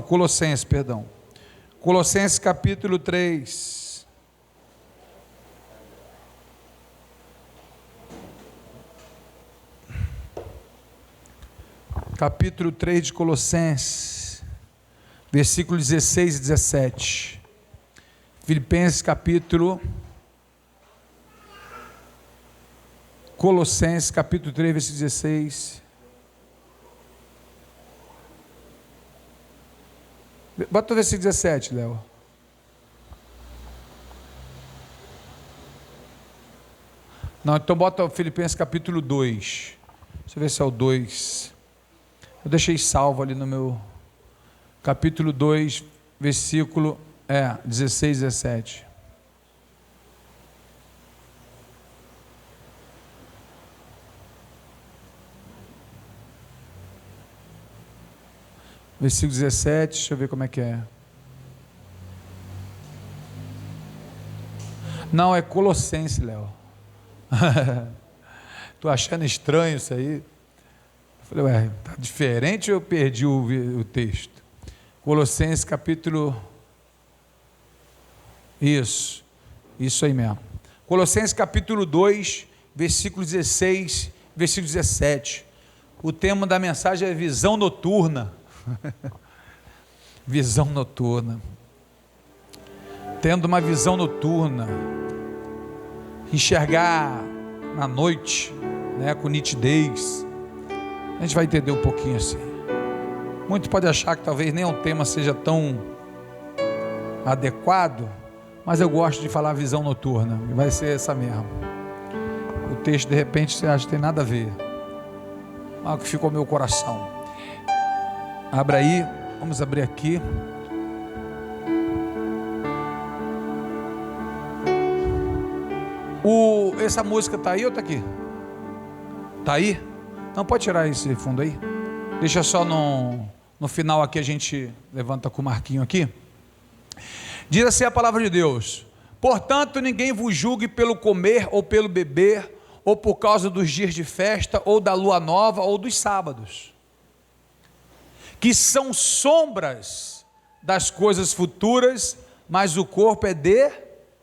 Colossenses, perdão. Colossenses capítulo 3. Capítulo 3 de Colossenses, versículos 16 e 17. Colossenses capítulo 3, versículo 16. Bota o versículo 17, Léo. Não, então bota o Filipenses capítulo 2. Deixa eu ver se é o 2. Eu deixei salvo ali no meu capítulo 2, versículo 16 e 17. Versículo 17, deixa eu ver como é que é. Não, é Colossenses, Léo. Estou achando estranho isso aí. Eu falei, está diferente ou eu perdi o texto? Colossenses capítulo... Isso aí mesmo. Colossenses capítulo 2, versículo 16, versículo 17. O tema da mensagem é visão noturna. Visão noturna. Tendo uma visão noturna, enxergar na noite, com nitidez. A gente vai entender um pouquinho assim. Muito pode achar que talvez nem o tema seja tão adequado, mas eu gosto de falar visão noturna, e vai ser essa mesmo. O texto de repente você acha que tem nada a ver, mas o que ficou no meu coração. Abra aí, vamos abrir aqui. Essa música está aí ou está aqui? Está aí? Não, pode tirar esse fundo aí. Deixa só no final aqui, a gente levanta com o marquinho aqui. Diz assim a palavra de Deus: portanto, ninguém vos julgue pelo comer ou pelo beber, ou por causa dos dias de festa, ou da lua nova, ou dos sábados, que são sombras das coisas futuras, mas o corpo é de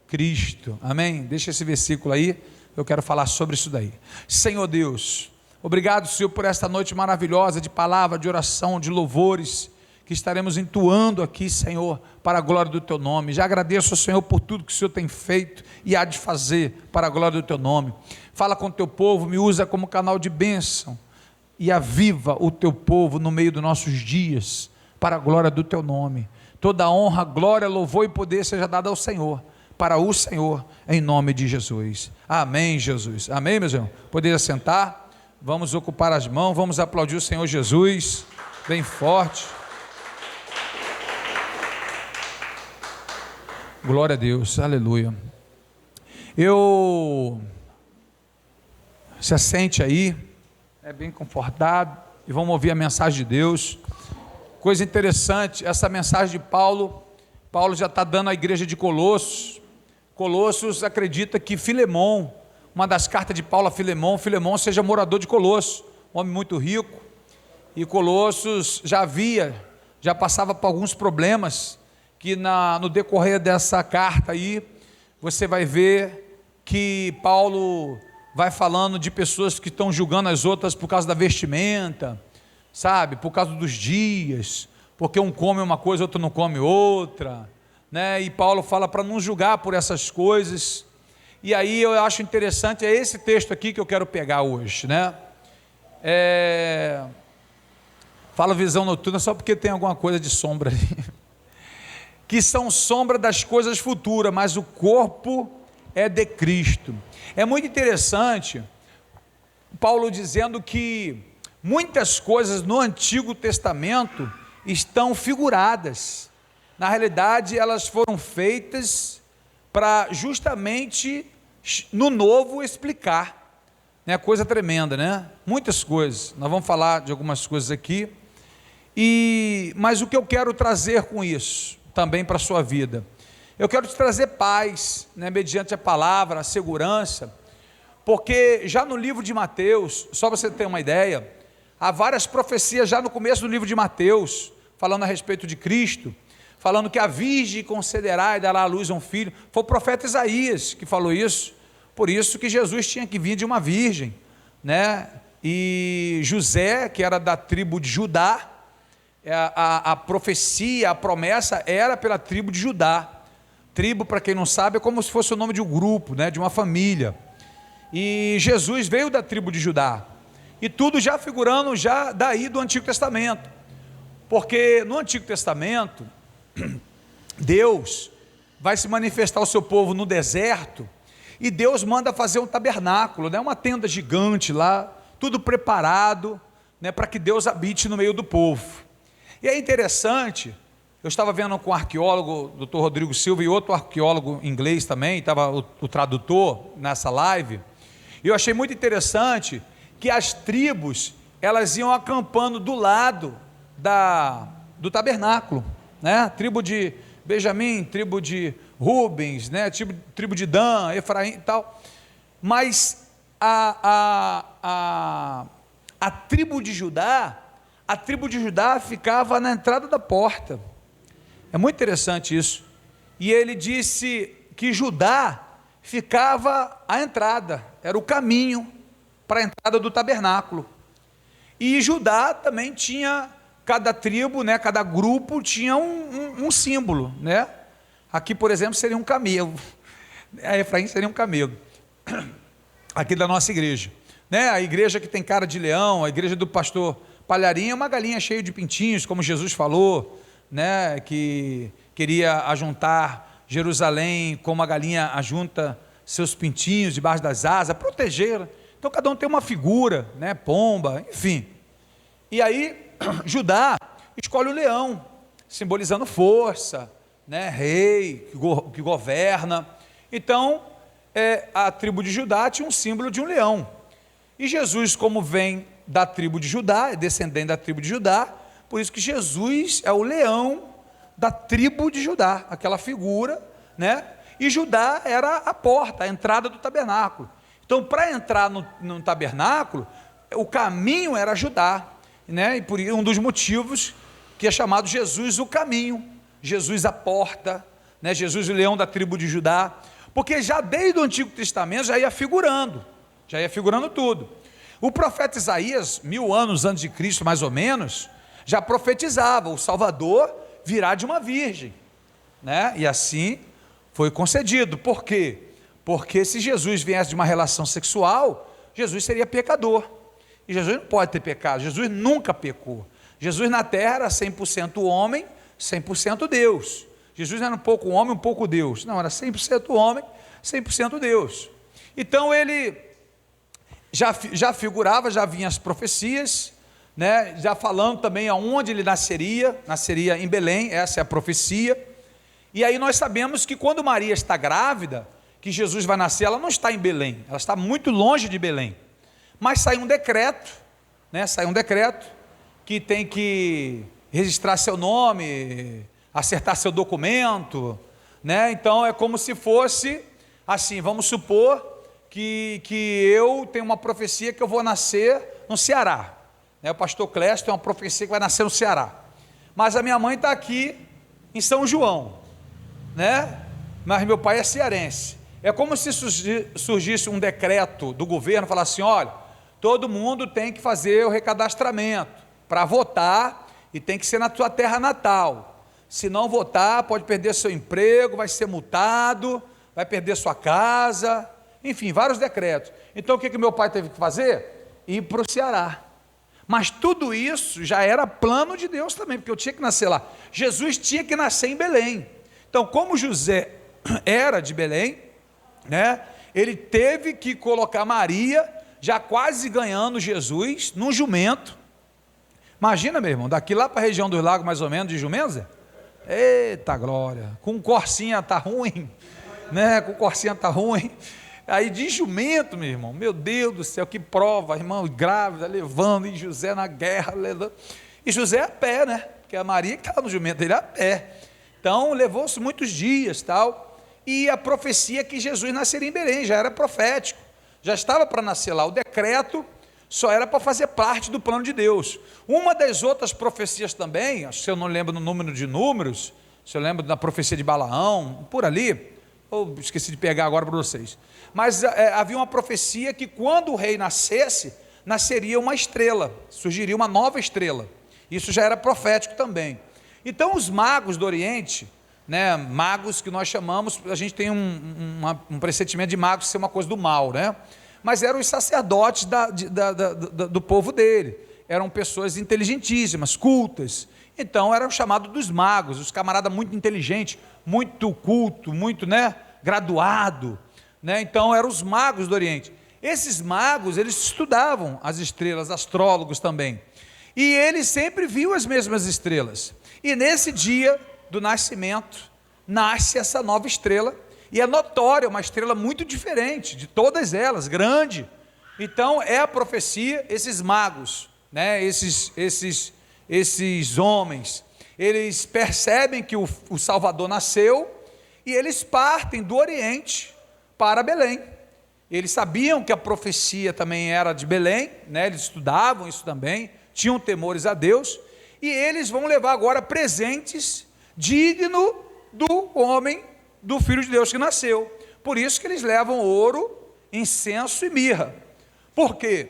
Cristo. Amém? Deixa esse versículo aí, eu quero falar sobre isso daí. Senhor Deus, obrigado, Senhor, por esta noite maravilhosa de palavra, de oração, de louvores, que estaremos entoando aqui, Senhor, para a glória do Teu nome. Já agradeço ao Senhor por tudo que o Senhor tem feito e há de fazer para a glória do Teu nome. Fala com o Teu povo, me usa como canal de bênção e aviva o Teu povo no meio dos nossos dias, para a glória do Teu nome. Toda honra, glória, louvor e poder seja dado ao Senhor, para o Senhor, em nome de Jesus. Amém, Jesus. Amém, meus irmãos? Poderia sentar, vamos ocupar as mãos, vamos aplaudir o Senhor Jesus, bem forte. Glória a Deus, aleluia. Se assente aí, é bem confortável, e vamos ouvir a mensagem de Deus. Coisa interessante, essa mensagem de Paulo já está dando à igreja de Colossos. Colossos acredita que Filemão, uma das cartas de Paulo a Filemão seja morador de Colossos, um homem muito rico, e Colossos já passava por alguns problemas, que no decorrer dessa carta aí, você vai ver que Paulo vai falando de pessoas que estão julgando as outras por causa da vestimenta, sabe, por causa dos dias, porque um come uma coisa, outro não come outra, e Paulo fala para não julgar por essas coisas. E aí eu acho interessante, é esse texto aqui que eu quero pegar hoje, fala visão noturna só porque tem alguma coisa de sombra ali, que são sombra das coisas futuras, mas o corpo é de Cristo. É muito interessante Paulo dizendo que muitas coisas no Antigo Testamento estão figuradas. Na realidade, elas foram feitas para justamente no Novo explicar. Coisa tremenda, Muitas coisas. Nós vamos falar de algumas coisas aqui. Mas o que eu quero trazer com isso, também para a sua vida, eu quero te trazer paz, mediante a palavra, a segurança, porque já no livro de Mateus, só para você ter uma ideia, Há várias profecias já no começo do livro de Mateus, falando a respeito de Cristo, falando que a virgem concederá e dará à luz a um filho. Foi o profeta Isaías que falou isso, por isso que Jesus tinha que vir de uma virgem, né? E José, que era da tribo de Judá, a profecia, a promessa era pela tribo de Judá. Tribo, para quem não sabe, é como se fosse o nome de um grupo, né? De uma família. E Jesus veio da tribo de Judá, e tudo já figurando já daí do Antigo Testamento, porque no Antigo Testamento, Deus vai se manifestar ao seu povo no deserto, e Deus manda fazer um tabernáculo, né? Uma tenda gigante lá, tudo preparado, né? Para que Deus habite no meio do povo. E é interessante, eu estava vendo com o arqueólogo, Dr. Rodrigo Silva, e outro arqueólogo inglês também, estava o tradutor nessa live, e eu achei muito interessante que as tribos, elas iam acampando do lado do tabernáculo, né? Tribo de Benjamim, tribo de Rubens, né? Tribo de Dan, Efraim e tal, mas a tribo de Judá ficava na entrada da porta. É muito interessante isso. E ele disse que Judá ficava à entrada, era o caminho para a entrada do tabernáculo. E Judá também tinha, cada tribo, né, cada grupo tinha um símbolo, né? Aqui, por exemplo, seria um camelo. A Efraim seria um camelo. Aqui da nossa igreja, né? A igreja que tem cara de leão, a igreja do pastor Palharinho é uma galinha cheia de pintinhos, como Jesus falou, né? Que queria ajuntar Jerusalém como a galinha ajunta seus pintinhos debaixo das asas, protegê-la. Então cada um tem uma figura, né? Pomba, enfim. E aí Judá escolhe o leão, simbolizando força, né? Rei que governa. Então a tribo de Judá tinha um símbolo de um leão. E Jesus, como vem da tribo de Judá, é descendente da tribo de Judá, por isso que Jesus é o leão da tribo de Judá, aquela figura, né? E Judá era a porta, a entrada do tabernáculo. Então, para entrar no tabernáculo, o caminho era Judá, né? E por um dos motivos que é chamado Jesus o caminho, Jesus a porta, né? Jesus o leão da tribo de Judá, porque já desde o Antigo Testamento já ia figurando tudo. O profeta Isaías, 1000 anos antes de Cristo, mais ou menos, já profetizava: o Salvador virá de uma virgem, né? E assim foi concedido. Por quê? Porque se Jesus viesse de uma relação sexual, Jesus seria pecador, e Jesus não pode ter pecado, Jesus nunca pecou. Jesus na terra era 100% homem, 100% Deus. Jesus não era um pouco homem, um pouco Deus, não, era 100% homem, 100% Deus. Então ele já figurava, já vinha as profecias, né? Já falando também aonde ele nasceria em Belém, essa é a profecia. E aí nós sabemos que quando Maria está grávida, que Jesus vai nascer, ela não está em Belém, ela está muito longe de Belém, mas sai um decreto, né? Sai um decreto que tem que registrar seu nome, acertar seu documento, né? Então é como se fosse assim, vamos supor que eu tenho uma profecia que eu vou nascer no Ceará, né? O pastor Clécio tem uma profecia que vai nascer no Ceará, mas a minha mãe está aqui em São João, né? Mas meu pai é cearense. É como se surgisse um decreto do governo, falar assim: olha, todo mundo tem que fazer o recadastramento para votar, e tem que ser na sua terra natal. Se não votar, pode perder seu emprego, vai ser multado, vai perder sua casa, enfim, vários decretos. Então o que meu pai teve que fazer? Ir para o Ceará. Mas tudo isso já era plano de Deus também, porque eu tinha que nascer lá. Jesus tinha que nascer em Belém. Então, como José era de Belém, né, ele teve que colocar Maria, já quase ganhando Jesus, num jumento. Imagina, meu irmão, daqui lá para a região dos lagos, mais ou menos, de jumento, Zé? Eita glória, com corsinha tá ruim, né? Com corsinha tá ruim. Aí de jumento, meu irmão, meu Deus do céu, que prova, irmão, grávida, levando, e José na guerra, levando. E José a pé, né? Porque a Maria que estava no jumento dele a pé. Então levou-se muitos dias, tal. E a profecia que Jesus nasceria em Belém já era profético, já estava para nascer lá. O decreto só era para fazer parte do plano de Deus. Uma das outras profecias também, se eu não lembro no número de números, se eu lembro da profecia de Balaão, por ali, eu esqueci de pegar agora para vocês, mas havia uma profecia que quando o rei nascesse, nasceria uma estrela, surgiria uma nova estrela. Isso já era profético também. Então os magos do Oriente, né, magos que nós chamamos, a gente tem um pressentimento de magos ser uma coisa do mal, né? Mas eram os sacerdotes do povo dele, eram pessoas inteligentíssimas, cultas, então eram chamados dos magos, os camaradas muito inteligentes, muito culto, muito, né, graduado, né? Então eram os magos do Oriente. Esses magos, eles estudavam as estrelas, astrólogos também, e eles sempre viam as mesmas estrelas, e nesse dia do nascimento, nasce essa nova estrela, e é notória, uma estrela muito diferente de todas elas, grande. Então é a profecia, esses magos, né, esses homens, eles percebem que o Salvador nasceu, e eles partem do Oriente para Belém. Eles sabiam que a profecia também era de Belém, né, eles estudavam isso também, tinham temores a Deus, e eles vão levar agora presentes dignos do homem, do Filho de Deus que nasceu. Por isso que eles levam ouro, incenso e mirra. Por quê?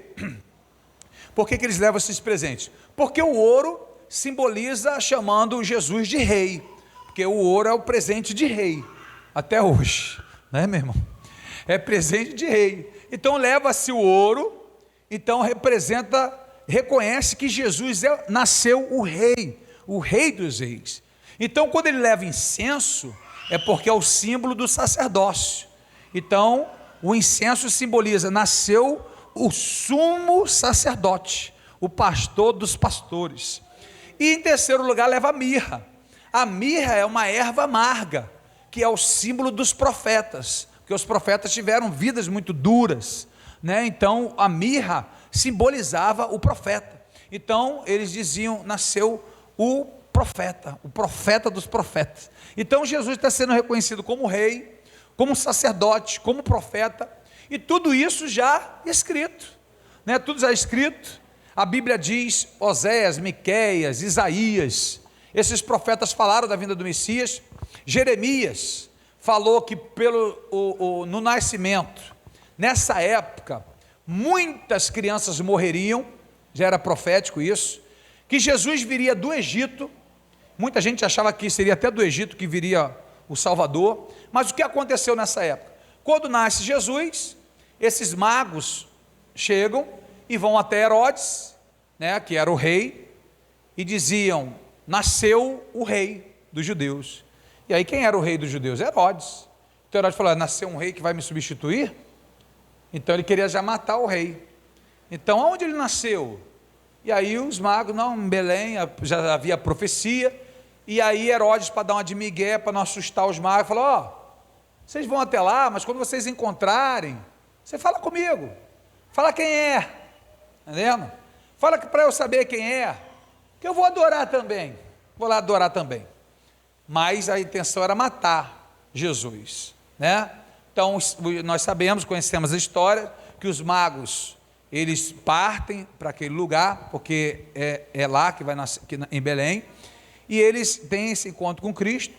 Por que eles levam esses presentes? Porque o ouro simboliza chamando Jesus de rei, porque o ouro é o presente de rei, até hoje, né, meu irmão? É presente de rei. Então leva-se o ouro, então reconhece que Jesus nasceu o rei dos reis. Então quando ele leva incenso, é porque é o símbolo do sacerdócio. Então o incenso simboliza, nasceu o sumo sacerdote, o pastor dos pastores. E em terceiro lugar leva a mirra. A mirra é uma erva amarga, que é o símbolo dos profetas, porque os profetas tiveram vidas muito duras, né? Então a mirra simbolizava o profeta. Então eles diziam, nasceu o profeta dos profetas. Então Jesus está sendo reconhecido como rei, como sacerdote, como profeta, e tudo isso já escrito, né? Tudo já escrito. A Bíblia diz, Oséias, Miqueias, Isaías, esses profetas falaram da vinda do Messias. Jeremias falou que no nascimento, nessa época, muitas crianças morreriam, já era profético isso, que Jesus viria do Egito. Muita gente achava que seria até do Egito que viria o Salvador, mas o que aconteceu nessa época? Quando nasce Jesus, esses magos chegam e vão até Herodes, né, que era o rei, e diziam, nasceu o rei dos judeus. E aí quem era o rei dos judeus? Herodes. Então Herodes falou, nasceu um rei que vai me substituir? Então ele queria já matar o rei. Então aonde ele nasceu? E aí os magos, não, em Belém, já havia profecia, e aí Herodes, para dar uma de migué, para não assustar os magos, falou, vocês vão até lá, mas quando vocês encontrarem, você fala comigo, fala quem é, entendendo? Fala para eu saber quem é, que eu vou adorar também, vou lá adorar também. Mas a intenção era matar Jesus, né? Então nós sabemos, conhecemos a história, que os magos, eles partem para aquele lugar, porque é lá que vai nascer, em Belém, e eles têm esse encontro com Cristo.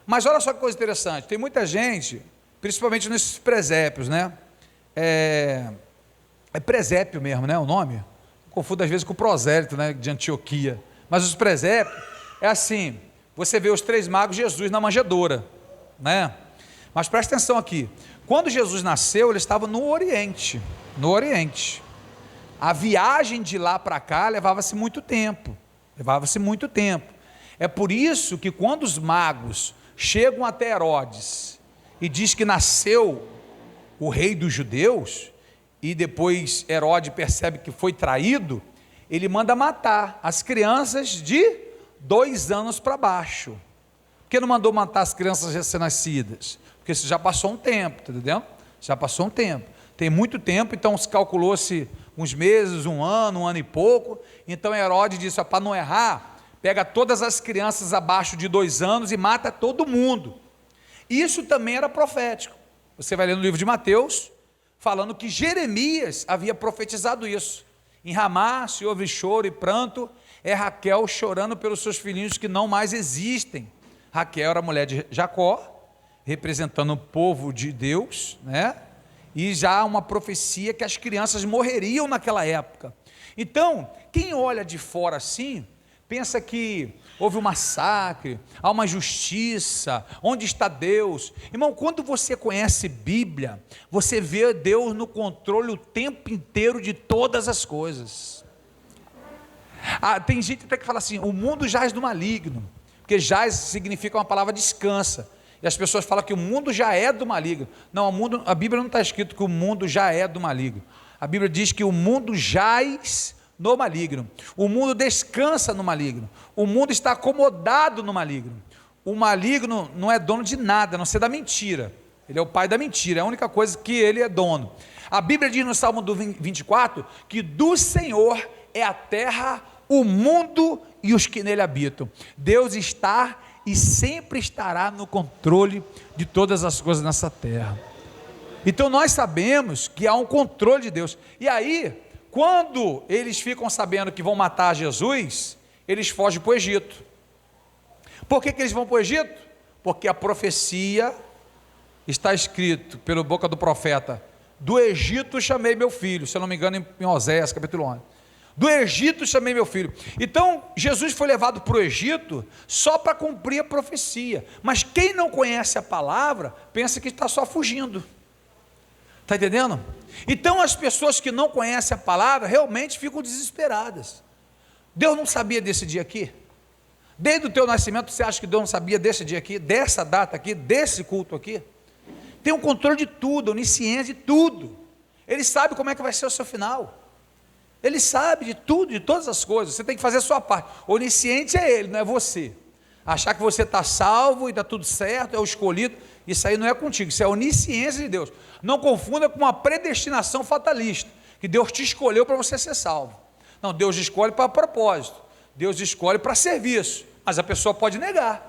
Mas olha só que coisa interessante, tem muita gente, principalmente nesses presépios, né? É presépio mesmo, né, o nome? Confundo às vezes com o prosélito, né, de Antioquia. Mas os presépios é assim, você vê os três magos, Jesus na manjedoura, né? Mas presta atenção aqui, quando Jesus nasceu, ele estava no Oriente, a viagem de lá para cá levava-se muito tempo, é por isso que quando os magos chegam até Herodes, e diz que nasceu o rei dos judeus, e depois Herodes percebe que foi traído, ele manda matar as crianças de 2 anos para baixo. Por que não mandou matar as crianças recém-nascidas? Porque isso já passou um tempo, tá entendendo? Já passou um tempo, tem muito tempo, então se calculou-se uns meses, um ano e pouco. Então Herodes disse, para não errar, pega todas as crianças abaixo de 2 anos e mata todo mundo. Isso também era profético. Você vai ler no livro de Mateus, falando que Jeremias havia profetizado isso, Em Ramá se ouve choro e pranto, é Raquel chorando pelos seus filhinhos que não mais existem. Raquel era a mulher de Jacó, representando o povo de Deus, né? E já uma profecia que as crianças morreriam naquela época. Então, quem olha de fora assim, pensa que houve um massacre, há uma justiça, onde está Deus? Irmão, quando você conhece Bíblia, você vê Deus no controle o tempo inteiro de todas as coisas. Tem gente até que fala assim, o mundo jaz do maligno, porque jaz significa uma palavra descansa, e as pessoas falam que o mundo já é do maligno. Não, a Bíblia não está escrito que o mundo já é do maligno. A Bíblia diz que o mundo jaz no maligno, o mundo descansa no maligno, o mundo está acomodado no maligno. O maligno não é dono de nada, a não ser da mentira. Ele é o pai da mentira, é a única coisa que ele é dono. A Bíblia diz no Salmo 24 que do Senhor é a terra, o mundo e os que nele habitam. Deus está e sempre estará no controle de todas as coisas nessa terra. Então nós sabemos que há um controle de Deus. E aí, quando eles ficam sabendo que vão matar Jesus, eles fogem para o Egito. Por que eles vão para o Egito? Porque a profecia está escrito pela boca do profeta: do Egito chamei meu filho, se eu não me engano em Oséias capítulo 11. Do Egito chamei meu filho. Então Jesus foi levado para o Egito só para cumprir a profecia. Mas quem não conhece a palavra pensa que está só fugindo. Está entendendo? Então as pessoas que não conhecem a palavra realmente ficam desesperadas. Deus não sabia desse dia aqui? Desde o teu nascimento você acha que Deus não sabia desse dia aqui, dessa data aqui, desse culto aqui? Tem um controle de tudo, onisciência de tudo. Ele sabe como é que vai ser o seu final. Ele sabe de tudo, de todas as coisas. Você tem que fazer a sua parte. Onisciente é Ele, não é você. Achar que você está salvo e está tudo certo, é o escolhido, isso aí não é contigo, isso é a onisciência de Deus. Não confunda com uma predestinação fatalista, que Deus te escolheu para você ser salvo. Não, Deus escolhe para propósito, Deus escolhe para serviço, mas a pessoa pode negar.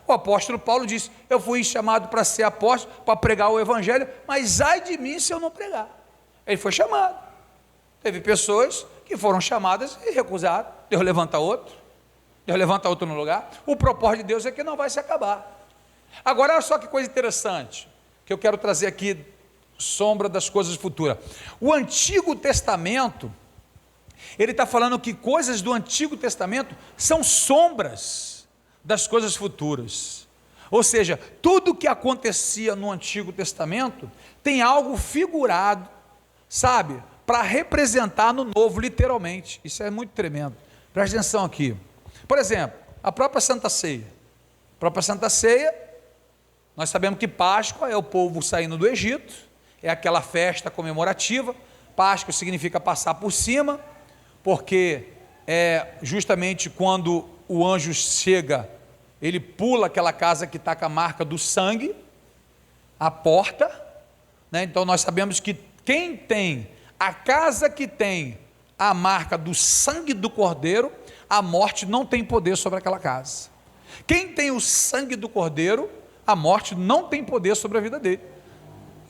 O apóstolo Paulo disse: eu fui chamado para ser apóstolo, para pregar o evangelho, mas ai de mim se eu não pregar. Ele foi chamado. Teve pessoas que foram chamadas e recusaram. Deus levanta outro no lugar. O propósito de Deus é que não vai se acabar. Agora olha só que coisa interessante, que eu quero trazer aqui, sombra das coisas futuras. O Antigo Testamento, ele está falando que coisas do Antigo Testamento são sombras das coisas futuras. Ou seja, tudo que acontecia no Antigo Testamento tem algo figurado, sabe, para representar no Novo, literalmente. Isso é muito tremendo. Presta atenção aqui. Por exemplo, a própria Santa Ceia. A própria Santa Ceia, nós sabemos que Páscoa é o povo saindo do Egito, é aquela festa comemorativa. Páscoa significa passar por cima, porque é justamente quando o anjo chega, ele pula aquela casa que está com a marca do sangue, a porta, né? Então nós sabemos que quem tem a casa que tem a marca do sangue do Cordeiro, a morte não tem poder sobre aquela casa. Quem tem o sangue do Cordeiro, a morte não tem poder sobre a vida dele.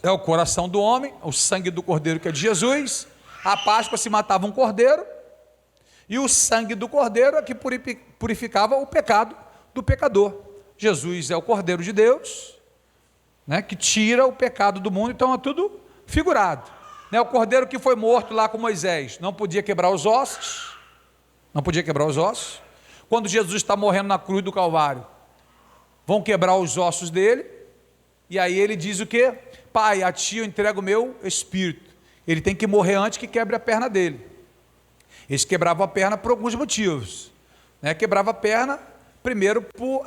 É o coração do homem, o sangue do Cordeiro que é de Jesus. A Páscoa se matava um cordeiro, e o sangue do Cordeiro é que purificava o pecado do pecador. Jesus é o Cordeiro de Deus, né, que tira o pecado do mundo. Então é tudo figurado. O cordeiro que foi morto lá com Moisés, não podia quebrar os ossos, quando Jesus está morrendo na cruz do Calvário, vão quebrar os ossos dele, e aí ele diz o quê? Pai, a ti eu entrego o meu espírito. Ele tem que morrer antes que quebre a perna dele. Eles quebravam a perna por alguns motivos, né? Quebrava a perna, primeiro por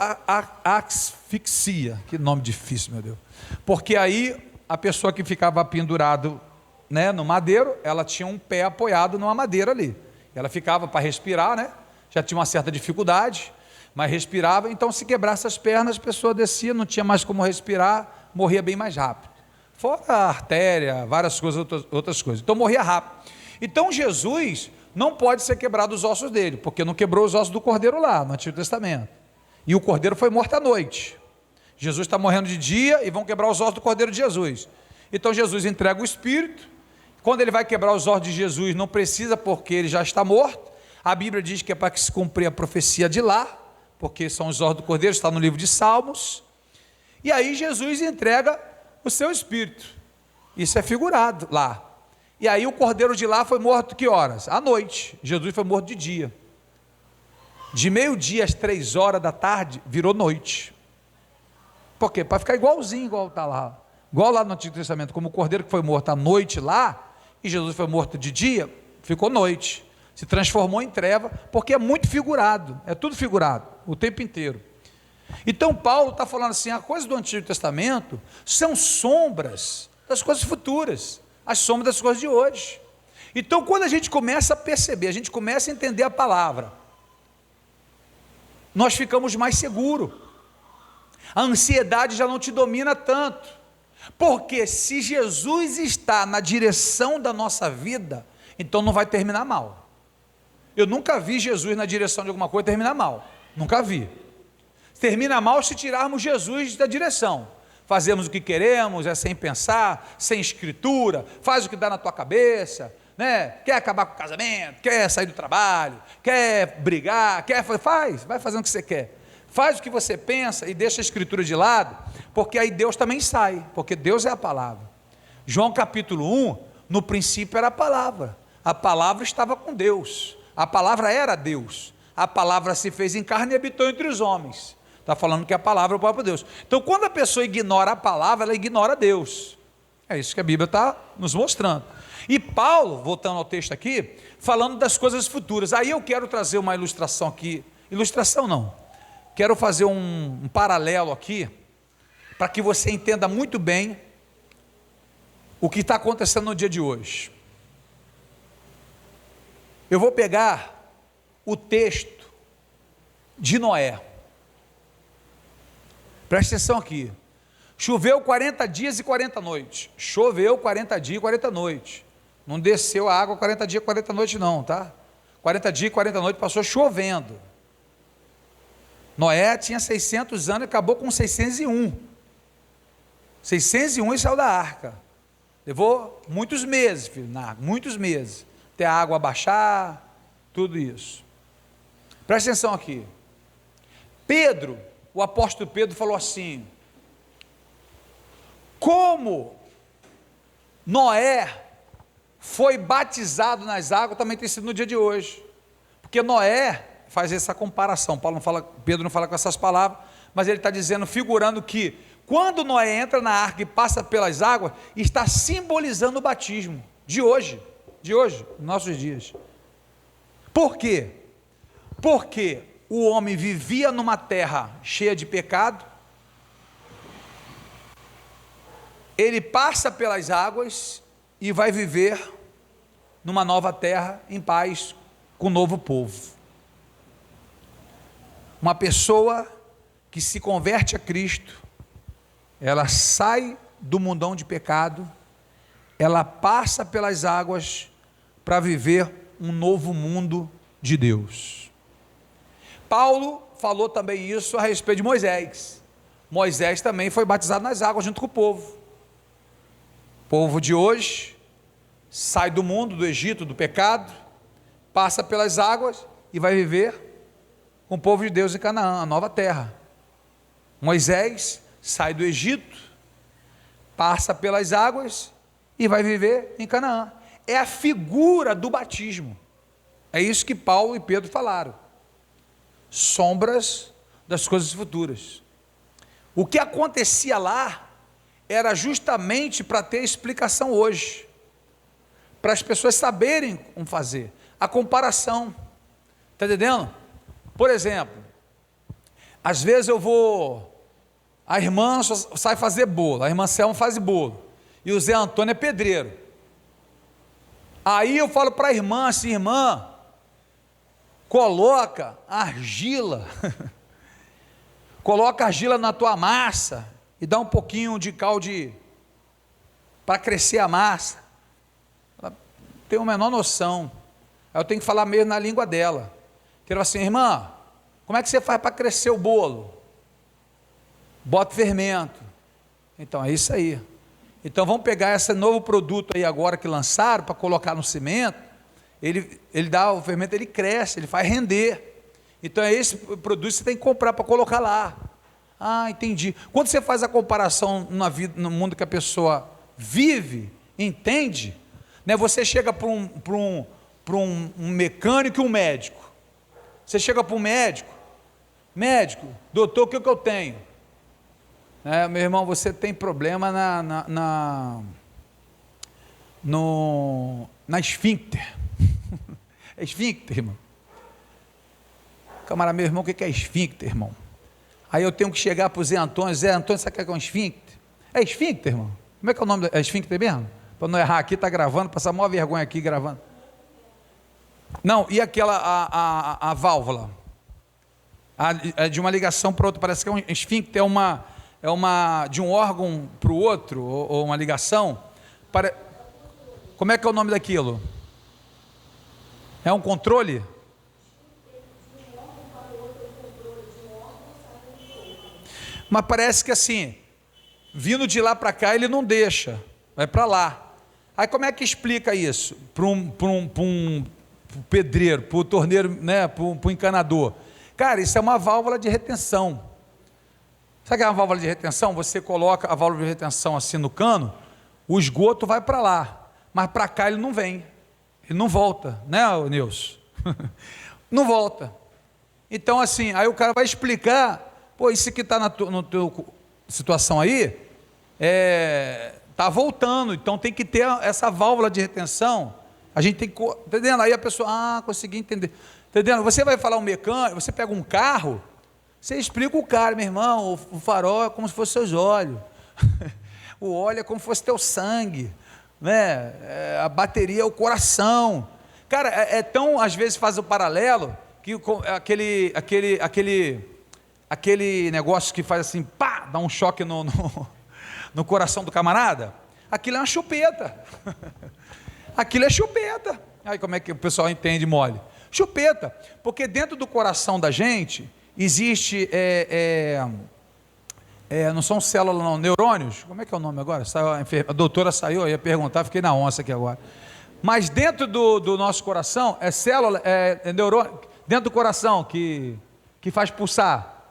asfixia, que nome difícil, meu Deus, porque aí a pessoa que ficava pendurado, né, no madeiro, ela tinha um pé apoiado numa madeira ali, ela ficava para respirar, né, já tinha uma certa dificuldade, mas respirava. Então se quebrasse as pernas, a pessoa descia, não tinha mais como respirar, morria bem mais rápido, fora a artéria, várias coisas, outras coisas, então morria rápido. Então Jesus não pode ser quebrado os ossos dele, porque não quebrou os ossos do cordeiro lá no Antigo Testamento, e o cordeiro foi morto à noite. Jesus está morrendo de dia e vão quebrar os ossos do cordeiro de Jesus. Então Jesus entrega o espírito. Quando ele vai quebrar os ossos de Jesus, não precisa, porque ele já está morto. A Bíblia diz que é para que se cumprir a profecia de lá, porque são os ossos do Cordeiro, está no livro de Salmos. E aí Jesus entrega o seu espírito. Isso é figurado lá. E aí o Cordeiro de lá foi morto que horas? À noite. Jesus foi morto de dia. De meio-dia às 3 horas da tarde, virou noite. Por quê? Para ficar igualzinho, igual está lá. Igual lá no Antigo Testamento, como o Cordeiro que foi morto à noite lá, e Jesus foi morto de dia, ficou noite. Se transformou em treva, porque é muito figurado, é tudo figurado, o tempo inteiro. Então Paulo está falando assim, a coisa do Antigo Testamento são sombras das coisas futuras, as sombras das coisas de hoje. Então quando a gente começa a perceber, a gente começa a entender a palavra, nós ficamos mais seguros, a ansiedade já não te domina tanto, porque se Jesus está na direção da nossa vida, então não vai terminar mal. Eu nunca vi Jesus na direção de alguma coisa terminar mal, nunca vi. Termina mal se tirarmos Jesus da direção, fazemos o que queremos, é sem pensar, sem escritura, faz o que dá na tua cabeça, né? Quer acabar com o casamento, quer sair do trabalho, quer brigar, vai fazendo o que você quer, faz o que você pensa e deixa a escritura de lado, porque aí Deus também sai, porque Deus é a palavra. João capítulo 1, no princípio era a palavra estava com Deus, a palavra era Deus, a palavra se fez em carne e habitou entre os homens. Está falando que a palavra é o próprio Deus. Então quando a pessoa ignora a palavra, ela ignora Deus. É isso que a Bíblia está nos mostrando. E Paulo, voltando ao texto aqui, falando das coisas futuras. Aí eu quero trazer uma ilustração aqui, ilustração não, quero fazer um paralelo aqui, para que você entenda muito bem o que está acontecendo no dia de hoje. Eu vou pegar o texto de Noé. Presta atenção aqui. Choveu 40 dias e 40 noites. Choveu 40 dias e 40 noites. Não desceu a água 40 dias e 40 noites não, tá? 40 dias e 40 noites passou chovendo. Noé tinha 600 anos e acabou com 601. 601 e saiu da arca. Levou muitos meses, filho, muitos meses. Até a água baixar, tudo isso. Presta atenção aqui. Pedro, o apóstolo Pedro falou assim: como Noé foi batizado nas águas, também tem sido no dia de hoje, porque Noé faz essa comparação, Pedro não fala com essas palavras, mas ele está dizendo, figurando que, quando Noé entra na arca e passa pelas águas, está simbolizando o batismo, de hoje, nossos dias. Por quê? Porque o homem vivia numa terra cheia de pecado, ele passa pelas águas e vai viver numa nova terra, em paz, com um novo povo. Uma pessoa que se converte a Cristo, ela sai do mundão de pecado, ela passa pelas águas para viver um novo mundo de Deus. Paulo falou também isso a respeito de Moisés. Moisés também foi batizado nas águas junto com o povo. O povo de hoje sai do mundo, do Egito, do pecado, passa pelas águas e vai viver com o povo de Deus em Canaã, a nova terra. Moisés sai do Egito, passa pelas águas e vai viver em Canaã. É a figura do batismo. É isso que Paulo e Pedro falaram. Sombras das coisas futuras. O que acontecia lá era justamente para ter explicação hoje, para as pessoas saberem como fazer a comparação. Está entendendo? Por exemplo, às vezes a irmã só sai fazer bolo, a irmã Selma faz bolo, e o Zé Antônio é pedreiro. Aí eu falo para a irmã assim: irmã, coloca argila, coloca argila na tua massa, e dá um pouquinho de caldo para crescer a massa. Ela tem a menor noção. Aí eu tenho que falar mesmo na língua dela. Que ela assim: irmã, como é que você faz para crescer o bolo? Bota fermento. Então é isso aí. Então vamos pegar esse novo produto aí agora que lançaram para colocar no cimento. Ele dá o fermento, ele cresce, ele faz render. Então é esse produto que você tem que comprar para colocar lá. Ah, entendi. Quando você faz a comparação na vida, no mundo que a pessoa vive, entende, né? Você chega para um mecânico e um médico. Você chega para um médico, doutor, o que eu tenho? Meu irmão, você tem problema na esfíncter. É esfíncter, irmão. Camarada, meu irmão, o que é esfíncter, irmão? Aí eu tenho que chegar para o Zé Antônio, sabe o que é um esfíncter? É esfíncter, irmão? Como é que é o nome? É esfíncter mesmo? Para não errar aqui, está gravando, passar maior vergonha aqui gravando. Não, e aquela, a válvula? De uma ligação para outra, parece que é um esfíncter, de um órgão para o outro, ou uma ligação. Como é que é o nome daquilo? É um controle? Mas parece que assim, vindo de lá para cá, ele não deixa, vai para lá. Aí como é que explica isso? Para um pedreiro, para o torneiro, né? Para o encanador. Cara, isso é uma válvula de retenção. Sabe o que é uma válvula de retenção? Você coloca a válvula de retenção assim no cano, o esgoto vai para lá, mas para cá ele não vem, ele não volta, né, Nilson? Não volta. Então assim, aí o cara vai explicar, pô, isso que está na tua situação aí, está voltando, então tem que ter essa válvula de retenção, a gente tem que, entendendo? Aí a pessoa, consegui entender, entendendo? Você vai falar um mecânico, você pega um carro, você explica o cara, meu irmão, o farol é como se fosse seus olhos, o óleo é como se fosse teu sangue, né? A bateria é o coração. Cara, tão, às vezes faz o paralelo, que aquele negócio que faz assim, pá, dá um choque no coração do camarada, aquilo é uma chupeta, aquilo é chupeta. Aí como é que o pessoal entende mole? Chupeta, porque dentro do coração da gente, existe, não são células não, neurônios, como é que é o nome agora? A doutora saiu, eu ia perguntar, fiquei na onça aqui agora. Mas dentro do nosso coração, é célula, é neurônio, dentro do coração, que faz pulsar.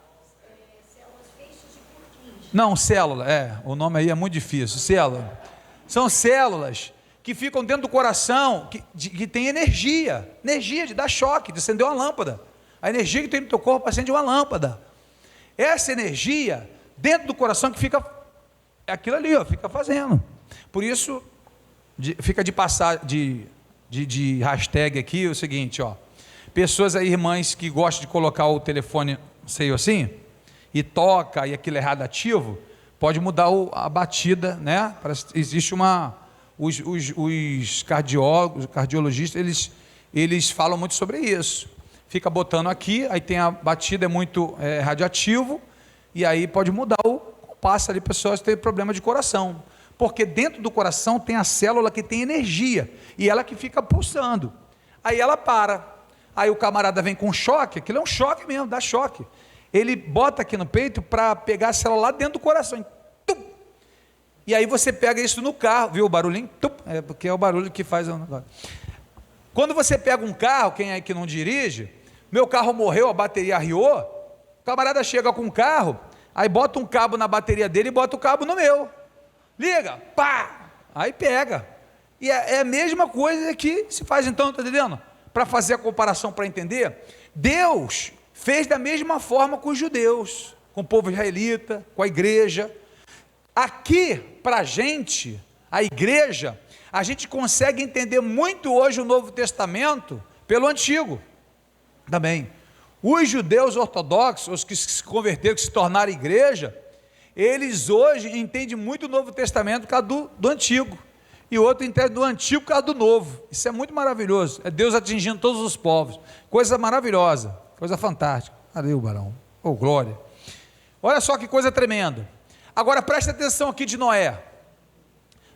Células feixes de Purkinje. Não, célula, o nome aí é muito difícil, célula. São células que ficam dentro do coração, que tem energia de dar choque, de acender uma lâmpada. A energia que tem no teu corpo acende uma lâmpada. Essa energia, dentro do coração, que fica, aquilo ali, ó, fica fazendo. Por isso, fica de passar, de hashtag aqui, o seguinte, ó. Pessoas aí, irmãs, que gostam de colocar o telefone, sei assim, e toca, e aquilo é radioativo, pode mudar a batida, né? Existe os cardiologistas, eles falam muito sobre isso. Fica botando aqui, aí tem a batida, é muito radioativo, e aí pode mudar o compasso ali, pessoas que têm problema de coração, porque dentro do coração tem a célula que tem energia, e ela que fica pulsando, aí ela para, aí o camarada vem com choque, aquilo é um choque mesmo, dá choque, ele bota aqui no peito para pegar a célula lá dentro do coração, e aí você pega isso no carro, viu o barulhinho? Porque é o barulho que faz o negócio. Quando você pega um carro, quem é que não dirige, meu carro morreu, a bateria arriou, o camarada chega com um carro, aí bota um cabo na bateria dele e bota o cabo no meu, liga, pá, aí pega, e é a mesma coisa que se faz então, está entendendo? Para fazer a comparação, para entender, Deus fez da mesma forma com os judeus, com o povo israelita, com a igreja. Aqui, para a gente, a igreja, a gente consegue entender muito hoje o Novo Testamento pelo Antigo, também. Os judeus ortodoxos, os que se converteram, que se tornaram igreja, eles hoje entendem muito o Novo Testamento por causa do Antigo, e outro entende do Antigo por causa do Novo. Isso é muito maravilhoso, é Deus atingindo todos os povos, coisa maravilhosa, coisa fantástica. Cadê o barão? Oh, glória! Olha só que coisa tremenda. Agora presta atenção aqui de Noé.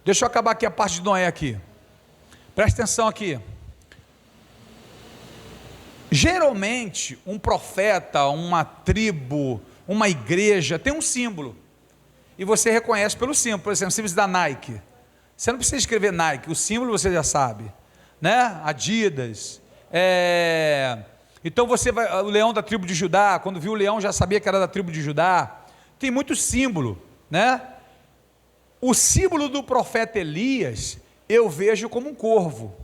Deixa eu acabar aqui a parte de Noé aqui. Presta atenção aqui. Geralmente, um profeta, uma tribo, uma igreja, tem um símbolo. e você reconhece pelo símbolo. Por exemplo, símbolo da Nike. Você não precisa escrever Nike, o símbolo você já sabe, né? Adidas. Então você vai, o leão da tribo de Judá, quando viu o leão já sabia que era da tribo de Judá. Tem muito símbolo, né? O símbolo do profeta Elias eu vejo como um corvo.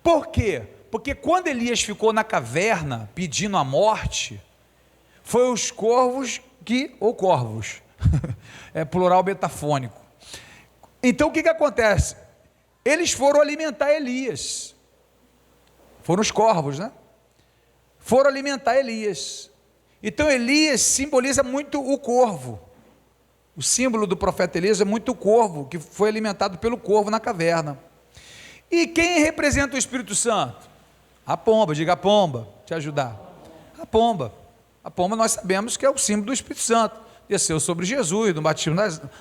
Por quê? Porque quando Elias ficou na caverna pedindo a morte, foi os corvos ou corvos, é plural metafônico. Então o que acontece? Eles foram alimentar Elias, foram os corvos, né? Foram alimentar Elias. Então Elias simboliza muito o corvo. O símbolo do profeta Elias é muito o corvo, que foi alimentado pelo corvo na caverna. E quem representa o Espírito Santo? A pomba, diga a pomba, te ajudar. A pomba nós sabemos que é o símbolo do Espírito Santo, desceu sobre Jesus, no batismo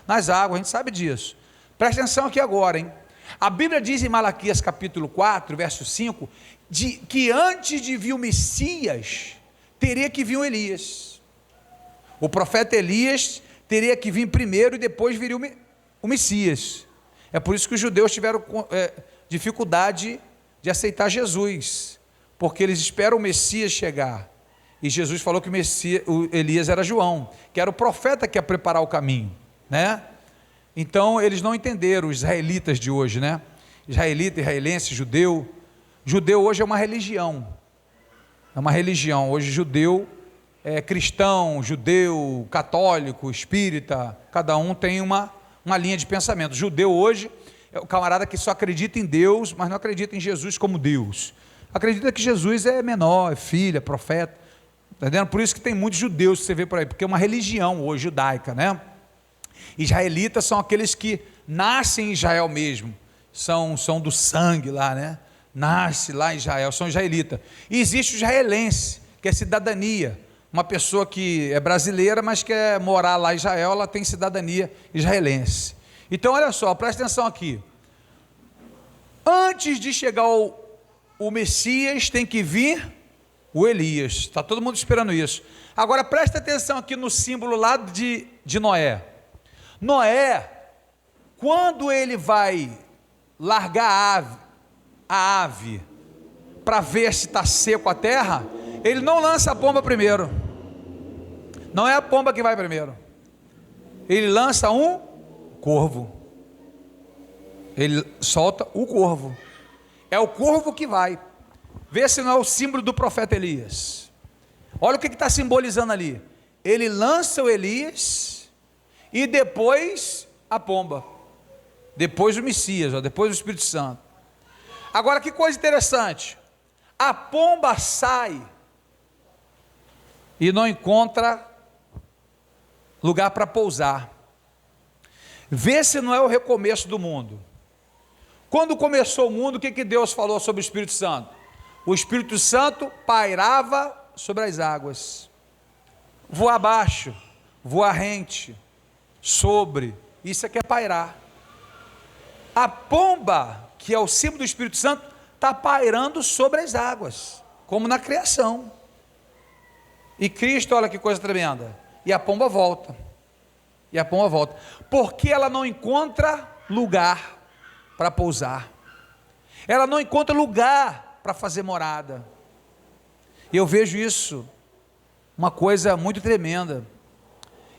nas águas, a gente sabe disso. Presta atenção aqui agora, hein? A Bíblia diz em Malaquias capítulo 4, verso 5, que antes de vir o Messias, teria que vir o Elias. O profeta Elias teria que vir primeiro e depois viria o Messias. É por isso que os judeus tiveram dificuldade de aceitar Jesus, porque eles esperam o Messias chegar. E Jesus falou que o Elias era João, que era o profeta que ia preparar o caminho, né? Então eles não entenderam, os israelitas de hoje, né? Israelita, israelense, judeu. Judeu hoje é uma religião. É uma religião. Hoje judeu é cristão, judeu, católico, espírita, cada um tem uma linha de pensamento. Judeu hoje é o camarada que só acredita em Deus, mas não acredita em Jesus como Deus. Acredita que Jesus é menor, é filho, é profeta. Está entendendo? Por isso que tem muitos judeus que você vê por aí, porque é uma religião hoje judaica, né? Israelitas são aqueles que nascem em Israel mesmo, são do sangue lá, né? Nasce lá em Israel, são israelitas. E existe o israelense, que é cidadania. Uma pessoa que é brasileira, mas quer morar lá em Israel, ela tem cidadania israelense. Então olha só, presta atenção aqui. Antes de chegar o Messias, tem que vir o Elias. Está todo mundo esperando isso. Agora presta atenção aqui no símbolo lá de Noé. Noé, quando ele vai largar a ave para ver se está seco a terra, ele não lança a pomba primeiro. Não é a pomba que vai primeiro. Ele lança um corvo. Ele solta o corvo. É o corvo que vai. Vê se não é o símbolo do profeta Elias. Olha o que está simbolizando ali. Ele lança o Elias e depois a pomba. Depois o Messias, depois o Espírito Santo. Agora que coisa interessante. A pomba sai e não encontra lugar para pousar. Vê se não é o recomeço do mundo. Quando começou o mundo, o que Deus falou sobre o Espírito Santo? O Espírito Santo pairava sobre as águas, voa abaixo, voa rente, sobre, isso é que é pairar. A pomba, que é o símbolo do Espírito Santo, está pairando sobre as águas, como na criação. E Cristo, olha que coisa tremenda, e a pomba volta, porque ela não encontra lugar para pousar, ela não encontra lugar para fazer morada. E eu vejo isso, uma coisa muito tremenda.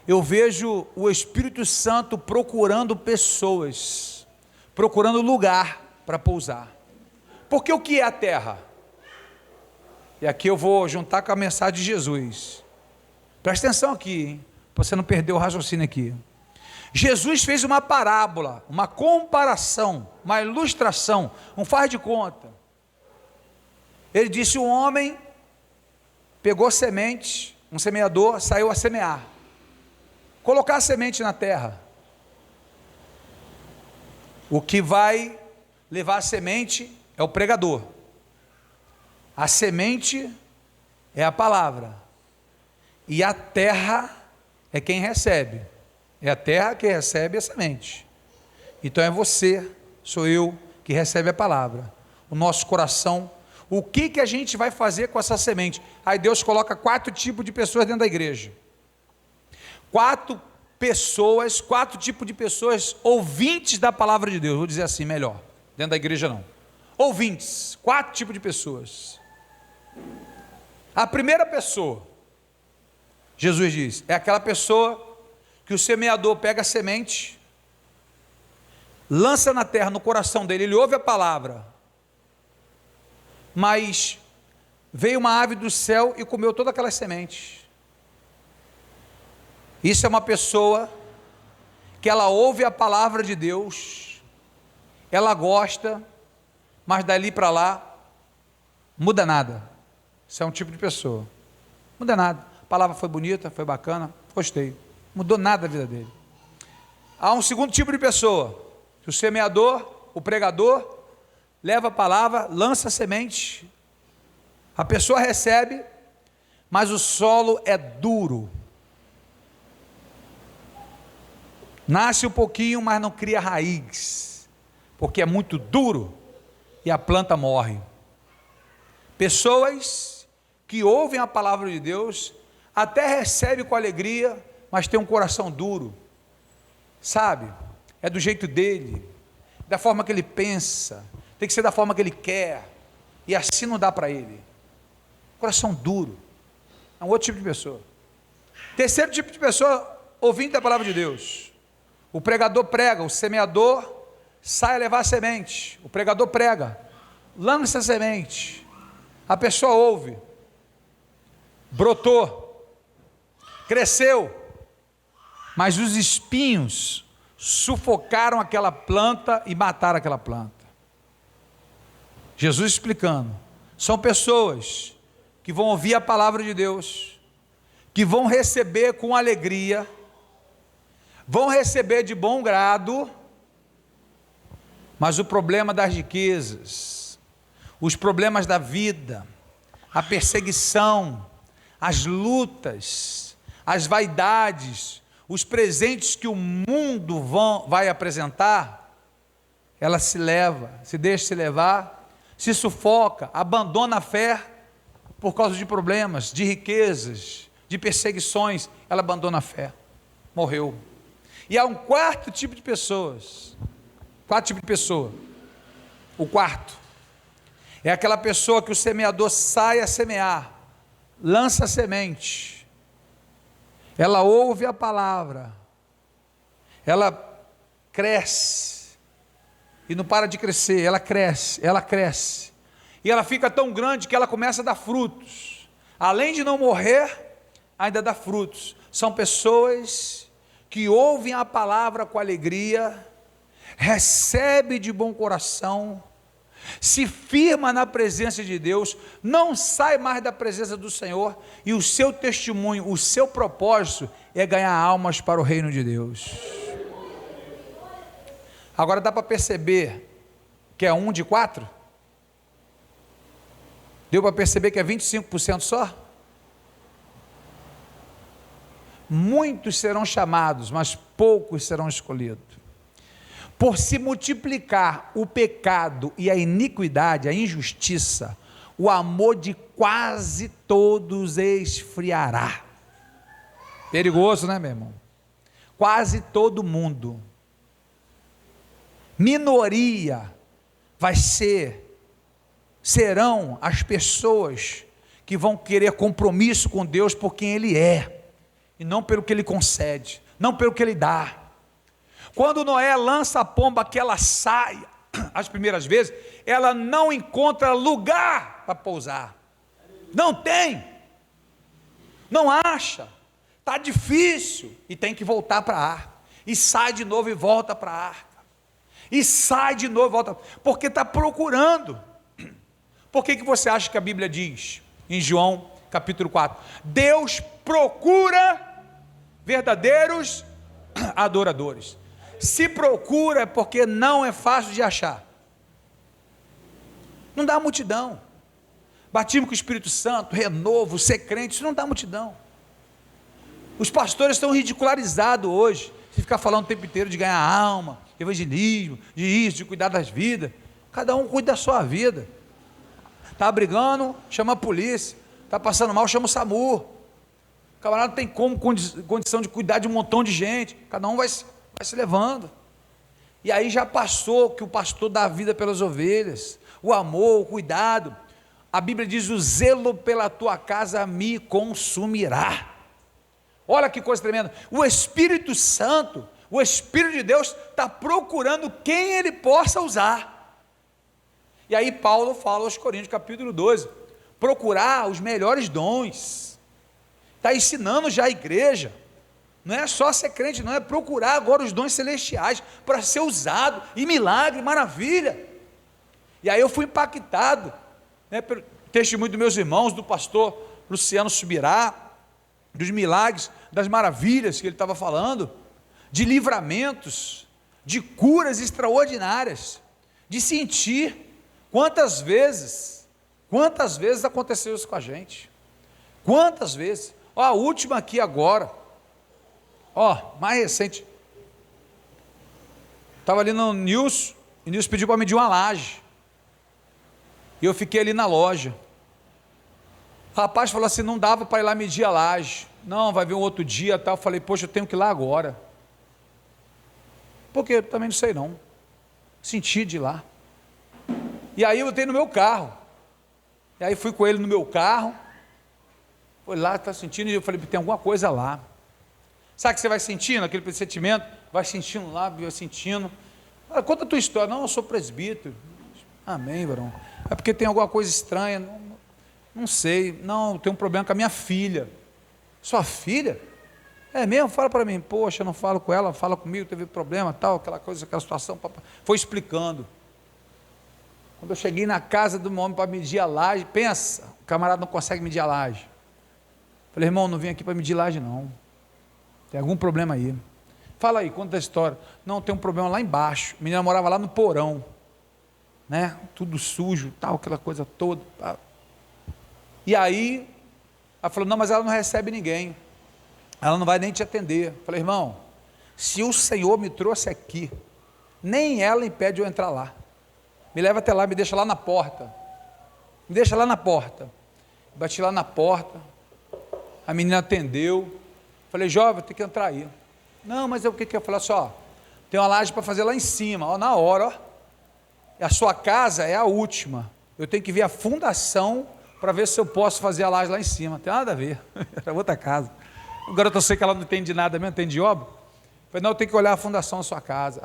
Eu vejo o Espírito Santo procurando pessoas, procurando lugar para pousar. Porque o que é a terra? E aqui eu vou juntar com a mensagem de Jesus. Presta atenção aqui, hein? Para você não perder o raciocínio aqui. Jesus fez uma parábola, uma comparação, uma ilustração, um faz de conta. Ele disse: um homem pegou semente, um semeador saiu a semear, colocar a semente na terra. O que vai levar a semente é o pregador. A semente é a palavra, e a terra é quem recebe. É a terra que recebe a semente. Então é você, sou eu, que recebe a palavra. O nosso coração. O que a gente vai fazer com essa semente? Aí Deus coloca 4 tipos de pessoas dentro da igreja. 4 pessoas, 4 tipos de pessoas ouvintes da palavra de Deus, vou dizer assim melhor, dentro da igreja não. Ouvintes, 4 tipos de pessoas. A primeira pessoa, Jesus diz, é aquela pessoa que o semeador pega a semente, lança na terra, no coração dele, ele ouve a palavra, mas veio uma ave do céu e comeu todas aquelas sementes. Isso é uma pessoa que ela ouve a palavra de Deus, ela gosta, mas dali para lá, muda nada. Isso é um tipo de pessoa, muda nada. A palavra foi bonita, foi bacana, gostei, mudou nada a vida dele. Há um segundo tipo de pessoa, que o semeador, o pregador, leva a palavra, lança a semente, a pessoa recebe, mas o solo é duro. Nasce um pouquinho, mas não cria raiz, porque é muito duro e a planta morre. Pessoas que ouvem a palavra de Deus, até recebem com alegria, mas tem um coração duro, sabe? É do jeito dele, da forma que ele pensa, tem que ser da forma que ele quer, e assim não dá para ele. Coração duro, é um outro tipo de pessoa. Terceiro tipo de pessoa, ouvindo a palavra de Deus. O pregador prega, o semeador sai a levar a semente, o pregador prega, lança a semente, a pessoa ouve, brotou, cresceu, mas os espinhos sufocaram aquela planta e mataram aquela planta. Jesus explicando, são pessoas que vão ouvir a palavra de Deus, que vão receber com alegria, vão receber de bom grado, mas o problema das riquezas, os problemas da vida, a perseguição, as lutas, as vaidades, os presentes que o mundo vai apresentar, ela se leva, se deixa se levar, se sufoca, abandona a fé por causa de problemas, de riquezas, de perseguições, ela abandona a fé, morreu. E há um quarto tipo de pessoas, 4 tipos de pessoa. O quarto é aquela pessoa que o semeador sai a semear, lança a semente, ela ouve a palavra, ela cresce, e não para de crescer, ela cresce, e ela fica tão grande que ela começa a dar frutos, além de não morrer, ainda dá frutos. São pessoas que ouvem a palavra com alegria, recebe de bom coração, se firma na presença de Deus, não sai mais da presença do Senhor, e o seu testemunho, o seu propósito é ganhar almas para o reino de Deus. Agora dá para perceber que é 1 de 4? Deu para perceber que é 25% só? Muitos serão chamados, mas poucos serão escolhidos. Por se multiplicar o pecado e a iniquidade, a injustiça, o amor de quase todos esfriará. Perigoso, né, meu irmão? Quase todo mundo. Minoria serão as pessoas que vão querer compromisso com Deus por quem Ele é, e não pelo que Ele concede, não pelo que Ele dá. Quando Noé lança a pomba que ela sai, as primeiras vezes, ela não encontra lugar para pousar, não tem, não acha, está difícil, e tem que voltar para a arca, e sai de novo e volta para a arca, e sai de novo e volta, porque está procurando. Por que você acha que a Bíblia diz, em João capítulo 4, Deus procura verdadeiros adoradores? Se procura é porque não é fácil de achar, não dá multidão, batismo com o Espírito Santo, renovo, ser crente, isso não dá multidão. Os pastores estão ridicularizados hoje, se ficar falando o tempo inteiro de ganhar alma, evangelismo, de isso, de cuidar das vidas. Cada um cuida da sua vida. Está brigando, chama a polícia, está passando mal, chama o SAMU. O camarada não tem condição de cuidar de um montão de gente, cada um vai se levando. E aí já passou que o pastor dá a vida pelas ovelhas, o amor, o cuidado. A Bíblia diz: o zelo pela tua casa me consumirá. Olha que coisa tremenda. O Espírito Santo, o Espírito de Deus está procurando quem ele possa usar. E aí Paulo fala aos Coríntios, capítulo 12, procurar os melhores dons. Está ensinando já a igreja. Não é só ser crente, não, é procurar agora os dons celestiais para ser usado, e milagre, maravilha. E aí eu fui impactado, né, pelo testemunho dos meus irmãos, do pastor Luciano Subirá, dos milagres, das maravilhas que ele estava falando, de livramentos, de curas extraordinárias, de sentir. Quantas vezes aconteceu isso com a gente? Quantas vezes? Ó, a última aqui agora, mais recente, estava ali no News, e o News pediu para medir uma laje, e eu fiquei ali na loja. O rapaz falou assim: não dava para ir lá medir a laje, não, vai vir um outro dia, tal. Eu falei: poxa, eu tenho que ir lá agora, porque eu também não sei não, senti de ir lá. E aí eu botei no meu carro, e aí fui com ele no meu carro, foi lá, está sentindo, e eu falei: tem alguma coisa lá. Sabe que você vai sentindo aquele sentimento, vai sentindo lá, vai sentindo. Conta a tua história. Não, eu sou presbítero. Amém, varão. É porque tem alguma coisa estranha. Não sei. Não, tem um problema com a minha filha. Sua filha? É mesmo? Fala para mim. Poxa, eu não falo com ela, fala comigo, teve problema, tal, aquela coisa, aquela situação. Foi explicando. Quando eu cheguei na casa do meu homem para medir a laje, pensa, o camarada não consegue medir a laje. Falei: irmão, não vim aqui para medir laje não. Tem algum problema aí? Fala aí, conta a história. Não, tem um problema lá embaixo. A menina morava lá no porão, né? Tudo sujo, tal, aquela coisa toda. Tal. E aí, ela falou: não, mas ela não recebe ninguém. Ela não vai nem te atender. Falei: irmão, se o Senhor me trouxe aqui, nem ela impede eu entrar lá. Me leva até lá, me deixa lá na porta. Me deixa lá na porta. Bati lá na porta. A menina atendeu. Falei: jovem, tem que entrar aí. Não, mas o que eu falei? Só, tem uma laje para fazer lá em cima, ó, na hora, ó. A sua casa é a última. Eu tenho que ver a fundação para ver se eu posso fazer a laje lá em cima. Não tem nada a ver. Era outra casa. O garoto, eu sei que ela não entende de nada mesmo, entende de obra. Falei: não, eu tenho que olhar a fundação da sua casa.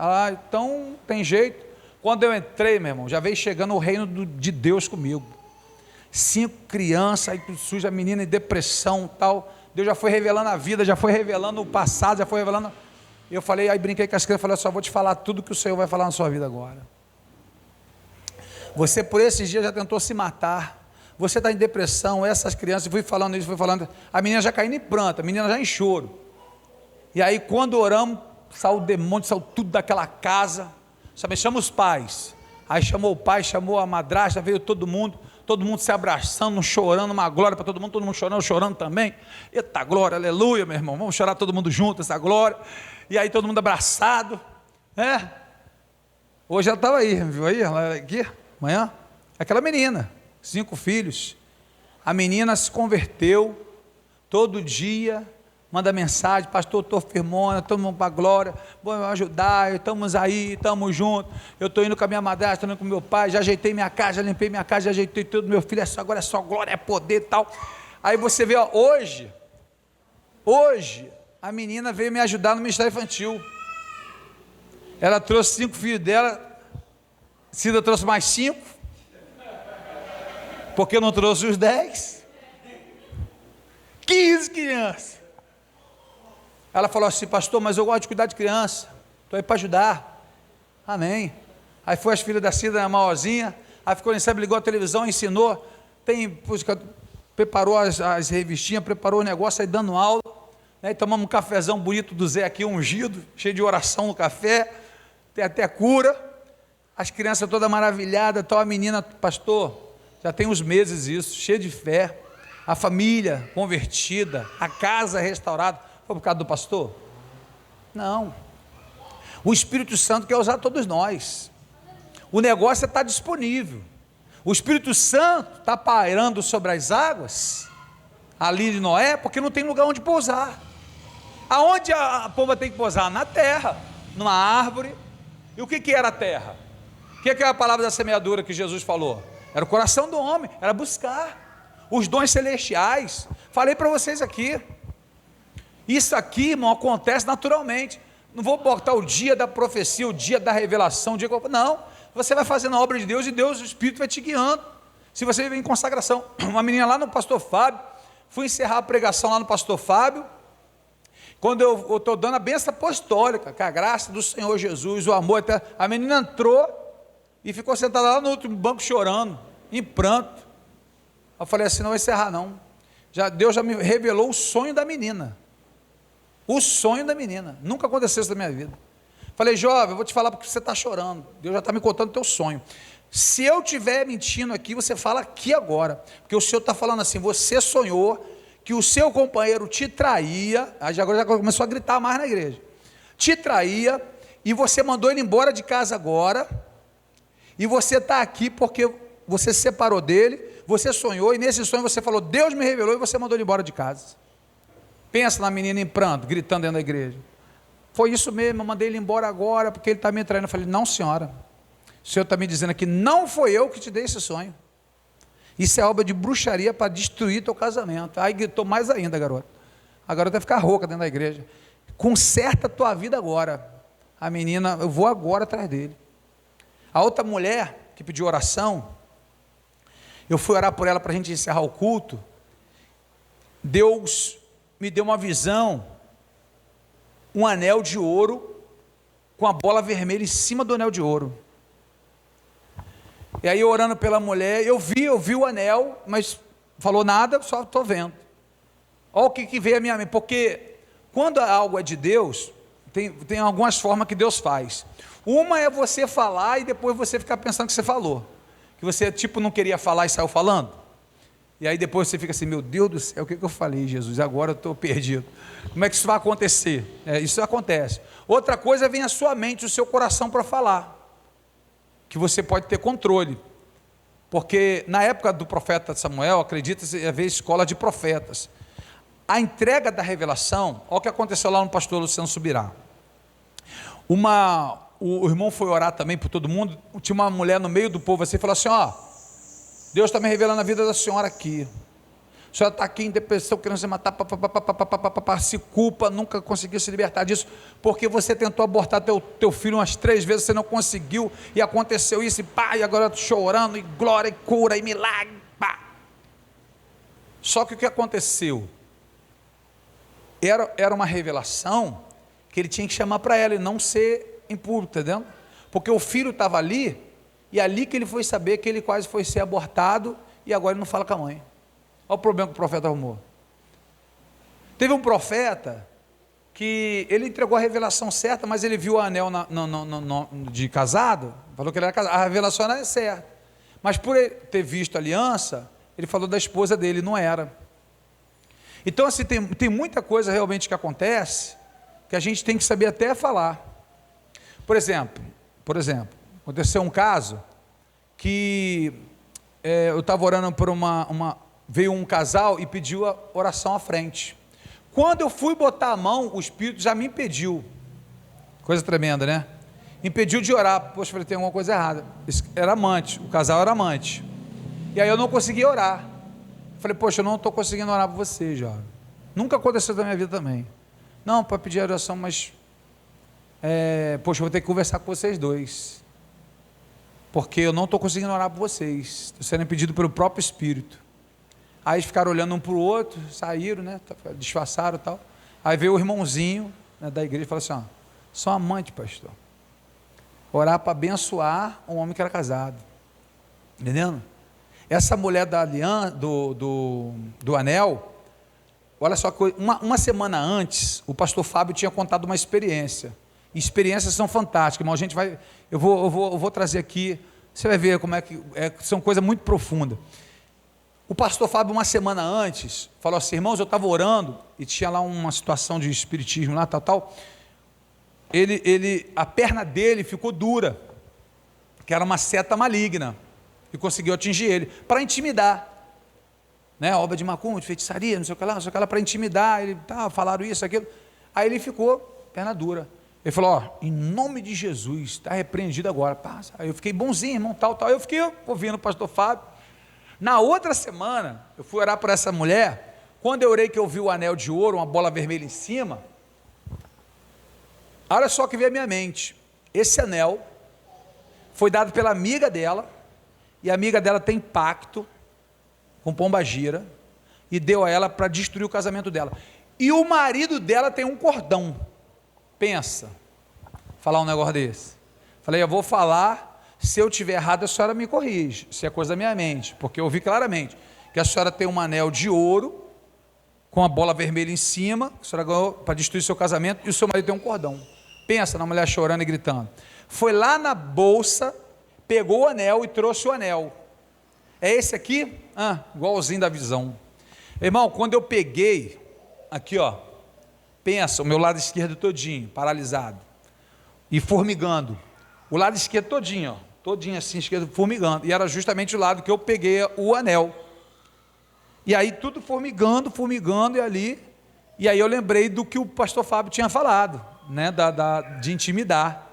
Então tem jeito. Quando eu entrei, meu irmão, já veio chegando o reino de Deus comigo. 5 crianças, aí tudo sujo, a menina em depressão e tal. Deus já foi revelando a vida, já foi revelando o passado, já foi revelando. Eu falei, aí brinquei com as crianças, falei: só vou te falar tudo que o Senhor vai falar na sua vida agora. Você por esses dias já tentou se matar, você está em depressão, essas crianças, fui falando isso, a menina já caindo em pranto, a menina já em choro. E aí quando oramos, saiu o demônio, saiu tudo daquela casa, sabe, chama os pais, aí chamou o pai, chamou a madrasta, veio todo mundo se abraçando, chorando, uma glória para todo mundo chorando também. Eita glória, aleluia, meu irmão, vamos chorar todo mundo junto, essa glória. E aí todo mundo abraçado, né? Hoje ela estava aí, viu aí, aqui, amanhã, aquela menina, 5 filhos, a menina se converteu, todo dia, manda mensagem: pastor, estou firmona, estamos para a glória, vamos ajudar, estamos aí, estamos juntos, eu estou indo com a minha madrasta, estou indo com o meu pai, já ajeitei minha casa, já limpei minha casa, já ajeitei tudo, meu filho, agora é só glória, é poder e tal. Aí você vê, ó, hoje, a menina veio me ajudar no ministério infantil, ela trouxe 5 filhos dela, Cida trouxe mais 5, porque não trouxe os 10, 15 crianças. Ela falou assim: pastor, mas eu gosto de cuidar de criança, estou aí para ajudar. Amém. Aí foi as filhas da Cida, na maiorzinha, aí ficou em sempre, ligou a televisão, ensinou, preparou as revistinhas, preparou o negócio, aí dando aula, né, e tomamos um cafezão bonito do Zé aqui, ungido, cheio de oração no café, tem até cura, as crianças todas maravilhadas, tal, a menina, pastor, já tem uns meses isso, cheio de fé, a família convertida, a casa restaurada. Foi por causa do pastor? Não. O Espírito Santo quer usar todos nós. O negócio está disponível. O Espírito Santo está pairando sobre as águas. ali de Noé, porque não tem lugar onde pousar. Aonde a pomba tem que pousar? Na terra, numa árvore. E o que era a terra? O que é a palavra da semeadura que Jesus falou? Era o coração do homem, era buscar os dons celestiais. Falei para vocês aqui. Isso aqui, irmão, acontece naturalmente. Não vou botar o dia da profecia, o dia da revelação, o dia que não, você vai fazendo a obra de Deus e Deus, o Espírito vai te guiando. Se você vive em consagração, uma menina lá no pastor Fábio, fui encerrar a pregação lá no pastor Fábio, quando eu estou dando a bênção apostólica, que a graça do Senhor Jesus, o amor, até a menina entrou e ficou sentada lá no último banco chorando, em pranto. Eu falei assim, não vai encerrar não, Deus já me revelou o sonho da menina. O sonho da menina, nunca aconteceu isso na minha vida. Falei, jovem, eu vou te falar porque você está chorando, Deus já está me contando o teu sonho. Se eu estiver mentindo aqui, você fala aqui agora, porque o Senhor está falando assim, você sonhou que o seu companheiro te traía, agora já começou a gritar mais na igreja, te traía, e você mandou ele embora de casa agora, e você está aqui porque você se separou dele, você sonhou, e nesse sonho você falou, Deus me revelou, e você mandou ele embora de casa. Pensa na menina em pranto, gritando dentro da igreja. Foi isso mesmo, eu mandei ele embora agora, porque ele está me traindo. Eu falei, não senhora, o Senhor está me dizendo aqui, não foi eu que te dei esse sonho. Isso é obra de bruxaria para destruir teu casamento. Aí gritou mais ainda, garota. A garota vai ficar rouca dentro da igreja. Conserta a tua vida agora. A menina, eu vou agora atrás dele. A outra mulher que pediu oração, eu fui orar por ela para a gente encerrar o culto. Deus me deu uma visão, um anel de ouro, com a bola vermelha em cima do anel de ouro. E aí orando pela mulher, eu vi o anel, mas falou nada, só estou vendo. Olha o que veio a minha mente, porque quando algo é de Deus, tem algumas formas que Deus faz. Uma é você falar e depois você ficar pensando que você falou, que você tipo não queria falar e saiu falando. E aí depois você fica assim, meu Deus do céu, o que eu falei, Jesus? Agora eu estou perdido. Como é que isso vai acontecer? Isso acontece. Outra coisa, vem a sua mente, o seu coração para falar, que você pode ter controle. Porque na época do profeta Samuel, acredita-se haver escola de profetas. A entrega da revelação, olha o que aconteceu lá no pastor Luciano Subirá. O irmão foi orar também por todo mundo, tinha uma mulher no meio do povo assim, e falou assim, Deus está me revelando a vida da senhora aqui. A senhora está aqui em depressão, querendo se matar, se culpa, nunca conseguiu se libertar disso, porque você tentou abortar teu filho umas 3 vezes, você não conseguiu, e aconteceu isso, e agora eu estou chorando, e glória, e cura, e milagre, Só que o que aconteceu? Era uma revelação, que ele tinha que chamar para ela, e não ser impuro, entendeu? Porque o filho estava ali, e ali que ele foi saber que ele quase foi ser abortado, e agora ele não fala com a mãe. Olha o problema que o profeta arrumou. Teve um profeta, que ele entregou a revelação certa, mas ele viu o anel de casado, falou que ele era casado, a revelação era certa, mas por ele ter visto a aliança, ele falou da esposa dele, não era. Então assim, tem muita coisa realmente que acontece, que a gente tem que saber até falar. Por exemplo, aconteceu um caso que eu estava orando por veio um casal e pediu a oração à frente. Quando eu fui botar a mão, o Espírito já me impediu. Coisa tremenda, né? Impediu de orar. Poxa, eu falei, tem alguma coisa errada. Era amante, o casal era amante. E aí eu não conseguia orar. Eu falei, poxa, eu não estou conseguindo orar por você, jovem. Nunca aconteceu na minha vida também. Não, para pedir oração, mas poxa, eu vou ter que conversar com vocês dois, porque eu não estou conseguindo orar por vocês, estou sendo impedido pelo próprio Espírito. Aí eles ficaram olhando um para o outro, saíram, né, disfarçaram e tal. Aí veio o irmãozinho, né, da igreja e falou assim, sou amante, pastor, orar para abençoar um homem que era casado, entendendo? Essa mulher da aliança, do anel, olha só, uma semana antes, o pastor Fábio tinha contado uma experiência. Experiências são fantásticas, irmão. Eu vou trazer aqui, você vai ver como é que são coisas muito profundas. O pastor Fábio, uma semana antes, falou assim, irmãos, eu estava orando, e tinha lá uma situação de espiritismo lá, tal. A perna dele ficou dura, que era uma seta maligna, e conseguiu atingir ele, para intimidar. né? Obra de macumba, de feitiçaria, não sei o que lá, para intimidar. Ele, falaram isso, aquilo. Aí ele ficou perna dura. Ele falou, ó, em nome de Jesus, está repreendido agora. Aí eu fiquei bonzinho, irmão, tal. Eu fiquei ouvindo o pastor Fábio. Na outra semana, eu fui orar por essa mulher. Quando eu orei que eu vi o anel de ouro, uma bola vermelha em cima, olha só o que veio à minha mente. Esse anel foi dado pela amiga dela, e a amiga dela tem pacto com pombagira, e deu a ela para destruir o casamento dela. E o marido dela tem um cordão. Pensa, falar um negócio desse. Falei, eu vou falar, se eu tiver errado, a senhora me corrige, se é coisa da minha mente, porque eu vi claramente que a senhora tem um anel de ouro, com a bola vermelha em cima, a senhora ganhou para destruir seu casamento, e o seu marido tem um cordão. Pensa na mulher chorando e gritando. Foi lá na bolsa, pegou o anel e trouxe o anel. É esse aqui? Igualzinho da visão. Irmão, quando eu peguei, aqui ó, pensa, o meu lado esquerdo todinho, paralisado, e formigando, o lado esquerdo todinho, ó, todinho assim, esquerdo, formigando, e era justamente o lado que eu peguei o anel. E aí tudo formigando, e aí eu lembrei do que o pastor Fábio tinha falado, né, de intimidar.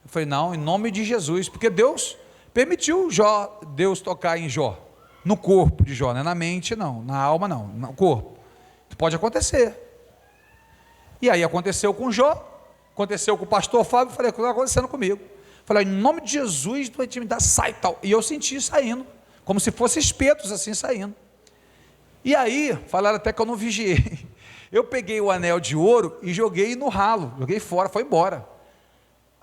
Eu falei, não, em nome de Jesus, porque Deus permitiu Deus tocar em Jó, no corpo de Jó, não é na mente não, na alma não, no corpo. Pode acontecer. E aí aconteceu com Jó, aconteceu com o pastor Fábio, falei, o que está acontecendo comigo? Falei, em nome de Jesus, tua intimidade sai tal. E eu senti saindo, como se fosse espetos assim saindo. E aí, falaram até que eu não vigiei. Eu peguei o anel de ouro e joguei no ralo, joguei fora, foi embora.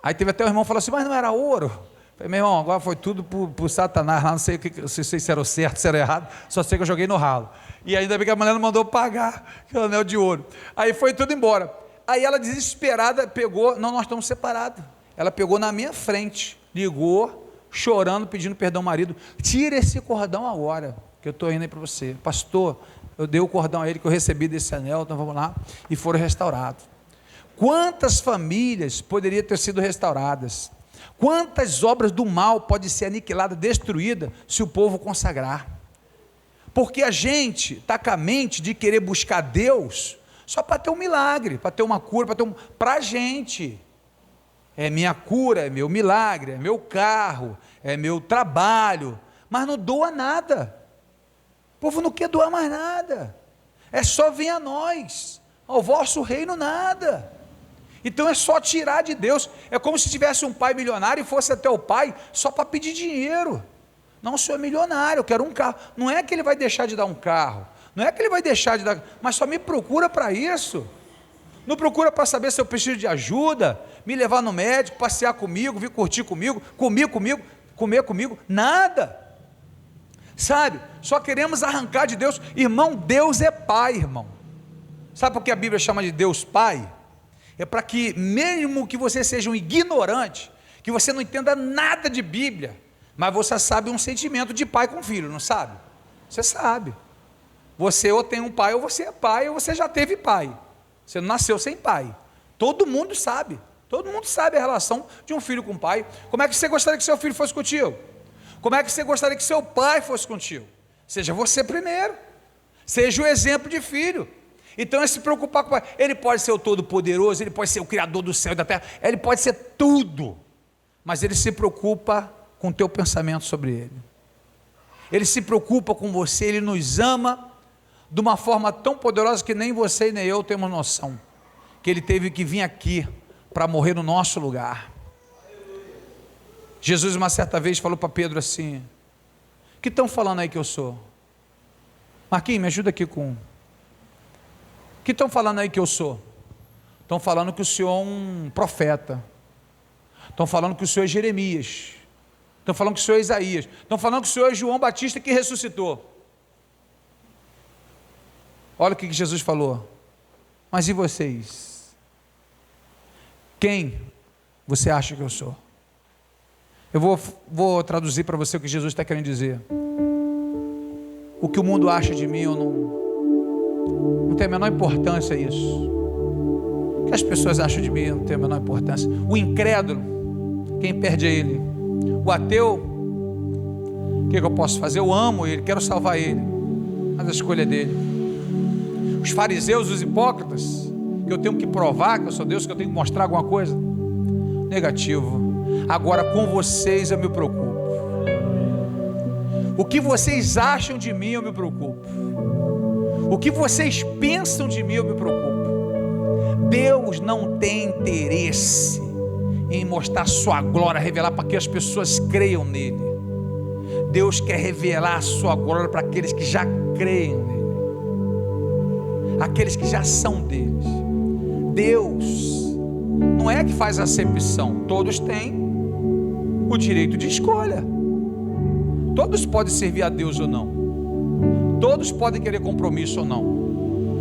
Aí teve até o irmão que falou assim, mas não era ouro? Eu falei, meu irmão, agora foi tudo por Satanás, lá não sei se era o certo, se era o errado, só sei que eu joguei no ralo. E ainda bem que a mulher não mandou pagar o anel de ouro. Aí foi tudo embora. Aí ela desesperada pegou, não, nós estamos separados. Ela pegou na minha frente, ligou, chorando, pedindo perdão ao marido, tira esse cordão agora, que eu estou indo aí para você. Pastor, eu dei o cordão a ele que eu recebi desse anel, então vamos lá, e foram restaurados. Quantas famílias poderiam ter sido restauradas? Quantas obras do mal podem ser aniquiladas, destruídas, se o povo consagrar? Porque a gente está com a mente de querer buscar Deus só para ter um milagre, para ter uma cura, para a gente. É minha cura, é meu milagre, é meu carro, é meu trabalho, mas não doa nada. O povo não quer doar mais nada. É só vir a nós, ao vosso reino nada. Então é só tirar de Deus. É como se tivesse um pai milionário e fosse até o pai só para pedir dinheiro. Não, o senhor é milionário, eu quero um carro. Não é que ele vai deixar de dar um carro, não é que ele vai deixar de dar, mas só me procura para isso. Não procura para saber se eu preciso de ajuda, me levar no médico, passear comigo, vir curtir comigo, comer comigo, nada. Sabe, só queremos arrancar de Deus. Irmão, Deus é Pai, irmão. Sabe por que a Bíblia chama de Deus Pai? É para que, mesmo que você seja um ignorante, que você não entenda nada de Bíblia, mas você sabe um sentimento de pai com filho, não sabe? Você sabe. Você ou tem um pai, ou você é pai, ou você já teve pai. Você não nasceu sem pai. Todo mundo sabe a relação de um filho com o pai. Como é que você gostaria que seu filho fosse contigo? Como é que você gostaria que seu pai fosse contigo? Seja você primeiro, seja o exemplo de filho. Então é se preocupar com o pai. Ele pode ser o todo-poderoso, ele pode ser o criador do céu e da terra, ele pode ser tudo, mas ele se preocupa com o teu pensamento sobre ele. Ele se preocupa com você, ele nos ama de uma forma tão poderosa que nem você e nem eu temos noção, que ele teve que vir aqui para morrer no nosso lugar. Jesus uma certa vez falou para Pedro assim, o que estão falando aí que eu sou? Marquinhos, me ajuda aqui com... O que estão falando aí que eu sou? Estão falando que o senhor é um profeta, estão falando que o senhor é Jeremias, estão falando que o senhor é Isaías, estão falando que o senhor é João Batista que ressuscitou. Olha o que Jesus falou, mas e vocês? Quem você acha que eu sou? Eu vou traduzir para você o que Jesus está querendo dizer. O que o mundo acha de mim, eu não tem a menor importância isso. O que as pessoas acham de mim não tem a menor importância. O incrédulo, quem perde é ele. O ateu, o que eu posso fazer? Eu amo ele, quero salvar ele. mas a escolha é dele. Os fariseus, os hipócritas, que eu tenho que provar que eu sou Deus, que eu tenho que mostrar alguma coisa, negativo. Agora com vocês eu me preocupo. O que vocês acham de mim eu me preocupo. O que vocês pensam de mim eu me preocupo. Deus não tem interesse em mostrar sua glória, revelar para que as pessoas creiam nele. Deus quer revelar a sua glória para aqueles que já creem nele, aqueles que já são deles. Deus não é que faz acepção, todos têm o direito de escolha. Todos podem servir a Deus ou não, todos podem querer compromisso ou não.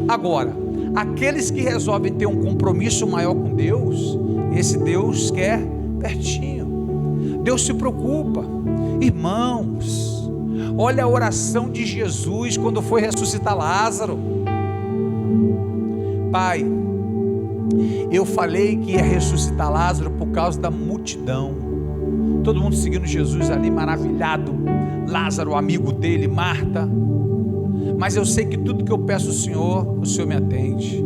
Agora, aqueles que resolvem ter um compromisso maior com Deus, esse Deus quer pertinho. Deus se preocupa. Irmãos, olha a oração de Jesus quando foi ressuscitar Lázaro. Pai, eu falei que ia ressuscitar Lázaro por causa da multidão, todo mundo seguindo Jesus ali, maravilhado. Lázaro, amigo dele, Marta. Mas eu sei que tudo que eu peço ao Senhor, o Senhor me atende.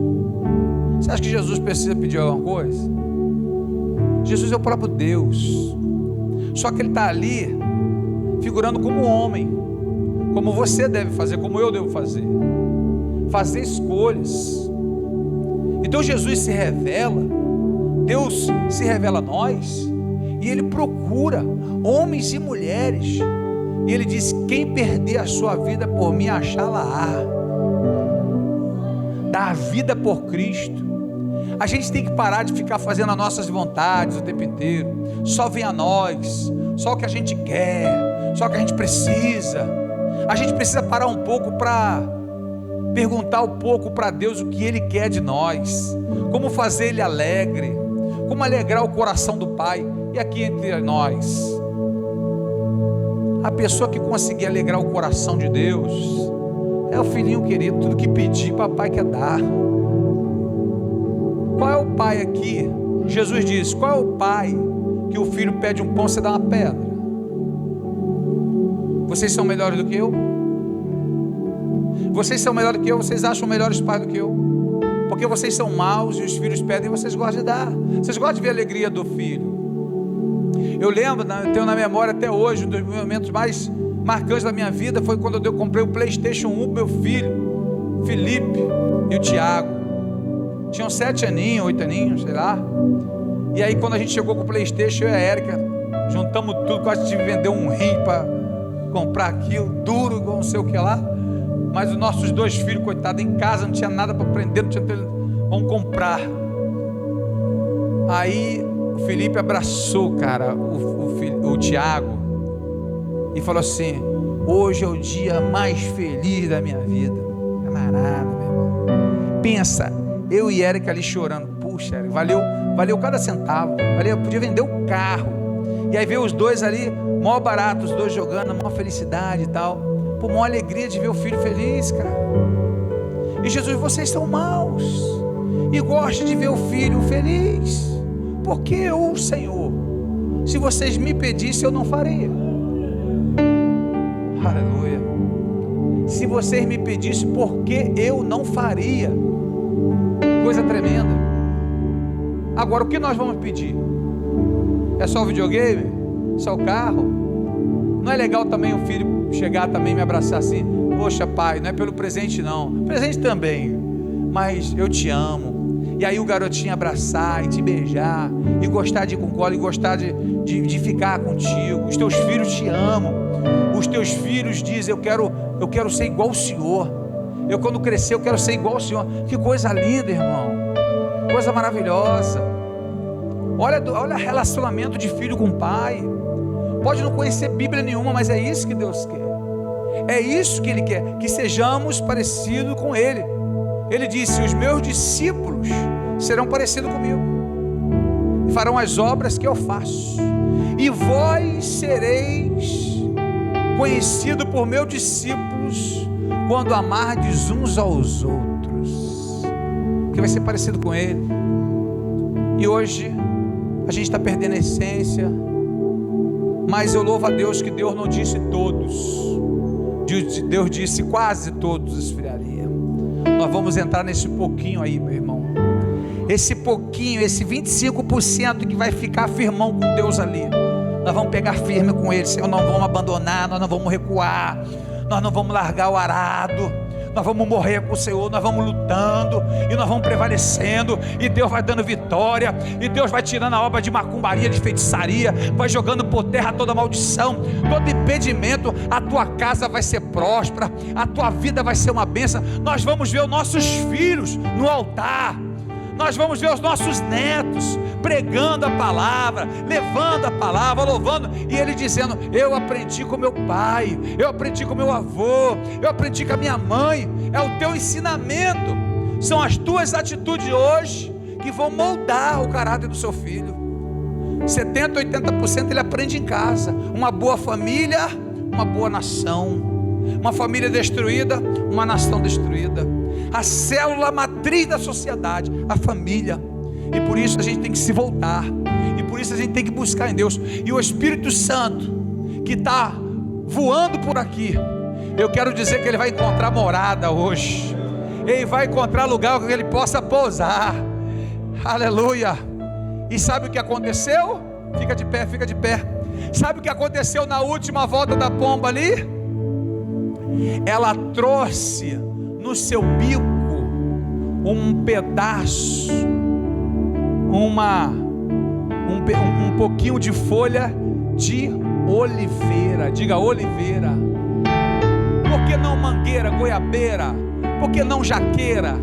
Você acha que Jesus precisa pedir alguma coisa? Jesus é o próprio Deus, só que ele está ali figurando como homem, como você deve fazer, como eu devo fazer escolhas. Então Jesus se revela, Deus se revela a nós, e Ele procura homens e mulheres, e Ele diz: quem perder a sua vida por mim, achá-la-á. Dá a vida por Cristo. A gente tem que parar de ficar fazendo as nossas vontades o tempo inteiro. Só vem a nós, só o que a gente quer, só o que a gente precisa. A gente precisa parar um pouco para perguntar um pouco para Deus o que Ele quer de nós, como fazer Ele alegre, como alegrar o coração do Pai. E aqui entre nós, a pessoa que conseguir alegrar o coração de Deus é o filhinho querido. Tudo que pedir, papai quer dar. Qual é o pai aqui? Jesus disse: qual é o pai que o filho pede um pão, você dá uma pedra? Vocês são melhores do que eu? Vocês são melhores do que eu? Vocês acham melhores pais do que eu? Porque vocês são maus e os filhos pedem e vocês gostam de dar. Vocês gostam de ver a alegria do filho. Eu lembro, eu tenho na memória até hoje, um dos momentos mais marcantes da minha vida foi quando eu comprei o PlayStation 1 pro meu filho, Felipe e o Tiago. Tinham 7 aninhos, 8 aninhos, sei lá. E aí quando a gente chegou com o PlayStation, eu e a Érica juntamos tudo, quase tive que vender um rim para comprar aquilo, duro, igual não sei o que lá. Mas os nossos 2 filhos, coitados, em casa não tinha nada para aprender, não tinha vamos comprar. Aí o Felipe abraçou, cara, o Tiago, e falou assim: hoje é o dia mais feliz da minha vida. Camarada, meu irmão. Pensa, eu e Érica ali chorando. Puxa, Érica, valeu cada centavo. Valeu, podia vender o carro. E aí ver os dois ali, maior barato, os dois jogando, maior felicidade e tal. Pô, maior alegria de ver o filho feliz, cara. E Jesus: vocês são maus e gostam de ver o filho feliz. Porque eu, Senhor, se vocês me pedissem, eu não faria. Aleluia. Se vocês me pedissem, porque eu não faria. Coisa tremenda. Agora, o que nós vamos pedir? É só o videogame? Só o carro? Não é legal também o filho chegar também e me abraçar assim: poxa pai, não é pelo presente não, presente também, mas eu te amo. E aí o garotinho abraçar e te beijar, e gostar de ir com colo, e gostar de ficar contigo. Os teus filhos te amam. Os teus filhos dizem: eu quero ser igual ao Senhor. Eu quando crescer eu quero ser igual ao Senhor. Que coisa linda, irmão. Coisa maravilhosa. Olha relacionamento de filho com pai. Pode não conhecer Bíblia nenhuma, mas é isso que Deus quer. É isso que Ele quer, que sejamos parecidos com Ele. Ele disse: os meus discípulos serão parecidos comigo, e farão as obras que eu faço, e vós sereis conhecidos por meus discípulos, quando amardes uns aos outros. Que vai ser parecido com Ele. E hoje a gente está perdendo a essência, mas eu louvo a Deus que Deus não disse todos, Deus disse: quase todos esfriariam. Nós vamos entrar nesse pouquinho aí, meu irmão. Esse pouquinho, esse 25% que vai ficar firmão com Deus ali, nós vamos pegar firme com Ele. Senhor, não vamos abandonar, nós não vamos recuar, nós não vamos largar o arado, nós vamos morrer com o Senhor, nós vamos lutando, e nós vamos prevalecendo, e Deus vai dando vitória, e Deus vai tirando a obra de macumbaria, de feitiçaria, vai jogando por terra toda maldição, todo impedimento. A tua casa vai ser próspera, a tua vida vai ser uma bênção. Nós vamos ver os nossos filhos no altar, nós vamos ver os nossos netos pregando a palavra, levando a palavra, louvando, e ele dizendo: eu aprendi com meu pai, eu aprendi com meu avô, eu aprendi com a minha mãe. É o teu ensinamento, são as tuas atitudes hoje que vão moldar o caráter do seu filho. 70%, 80% ele aprende em casa. Uma boa família, uma boa nação. Uma família destruída, uma nação destruída. A célula matriz da sociedade, a família. E por isso a gente tem que se voltar, e por isso a gente tem que buscar em Deus. E o Espírito Santo que está voando por aqui, eu quero dizer que ele vai encontrar morada hoje. Ele vai encontrar lugar que ele possa pousar. Aleluia. E sabe o que aconteceu? Fica de pé, fica de pé. Sabe o que aconteceu na última volta da pomba ali? Ela trouxe no seu bico um pedaço, um pouquinho de folha de oliveira. Diga oliveira. Por que não mangueira, goiabeira? Por que não jaqueira?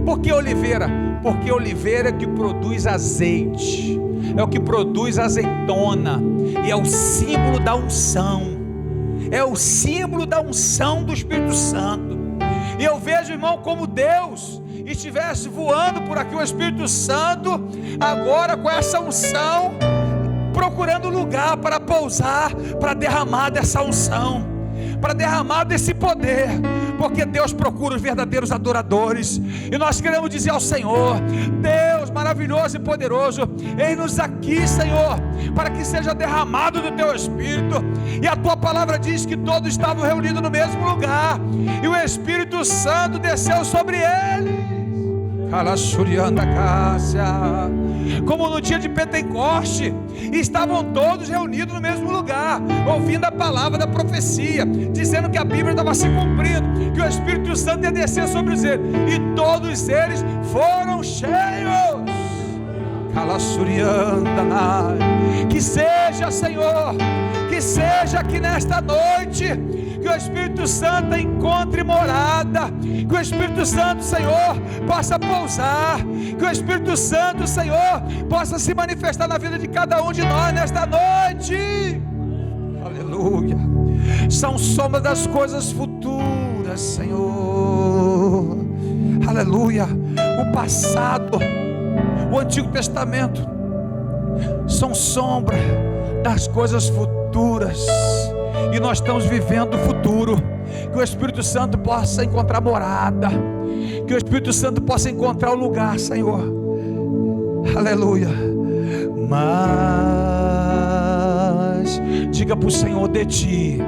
Por que oliveira? Porque oliveira é que produz azeite, é o que produz azeitona, e é o símbolo da unção. É o símbolo da unção do Espírito Santo. E eu vejo, irmão, como Deus estivesse voando por aqui, o Espírito Santo, agora com essa unção, procurando lugar para pousar, para derramar dessa unção, para derramar desse poder, porque Deus procura os verdadeiros adoradores. E nós queremos dizer ao Senhor: Deus maravilhoso e poderoso, eis-nos aqui, Senhor, para que seja derramado do teu Espírito. E a tua palavra diz que todos estavam reunidos no mesmo lugar, e o Espírito Santo desceu sobre eles, como no dia de Pentecoste. Estavam todos reunidos no mesmo lugar, ouvindo a palavra da profecia, dizendo que a Bíblia estava se cumprindo, que o Espírito Santo ia descer sobre eles, e todos eles foram cheios. Que seja, Senhor, que seja aqui nesta noite, que o Espírito Santo encontre morada, que o Espírito Santo, Senhor, possa pousar, que o Espírito Santo, Senhor, possa se manifestar na vida de cada um de nós nesta noite. Aleluia. São sombras das coisas futuras, Senhor. Aleluia. O passado, o Antigo Testamento, são sombras das coisas futuras, e nós estamos vivendo o futuro. Que o Espírito Santo possa encontrar morada, que o Espírito Santo possa encontrar o lugar, Senhor. Aleluia. Mas diga para o Senhor: de ti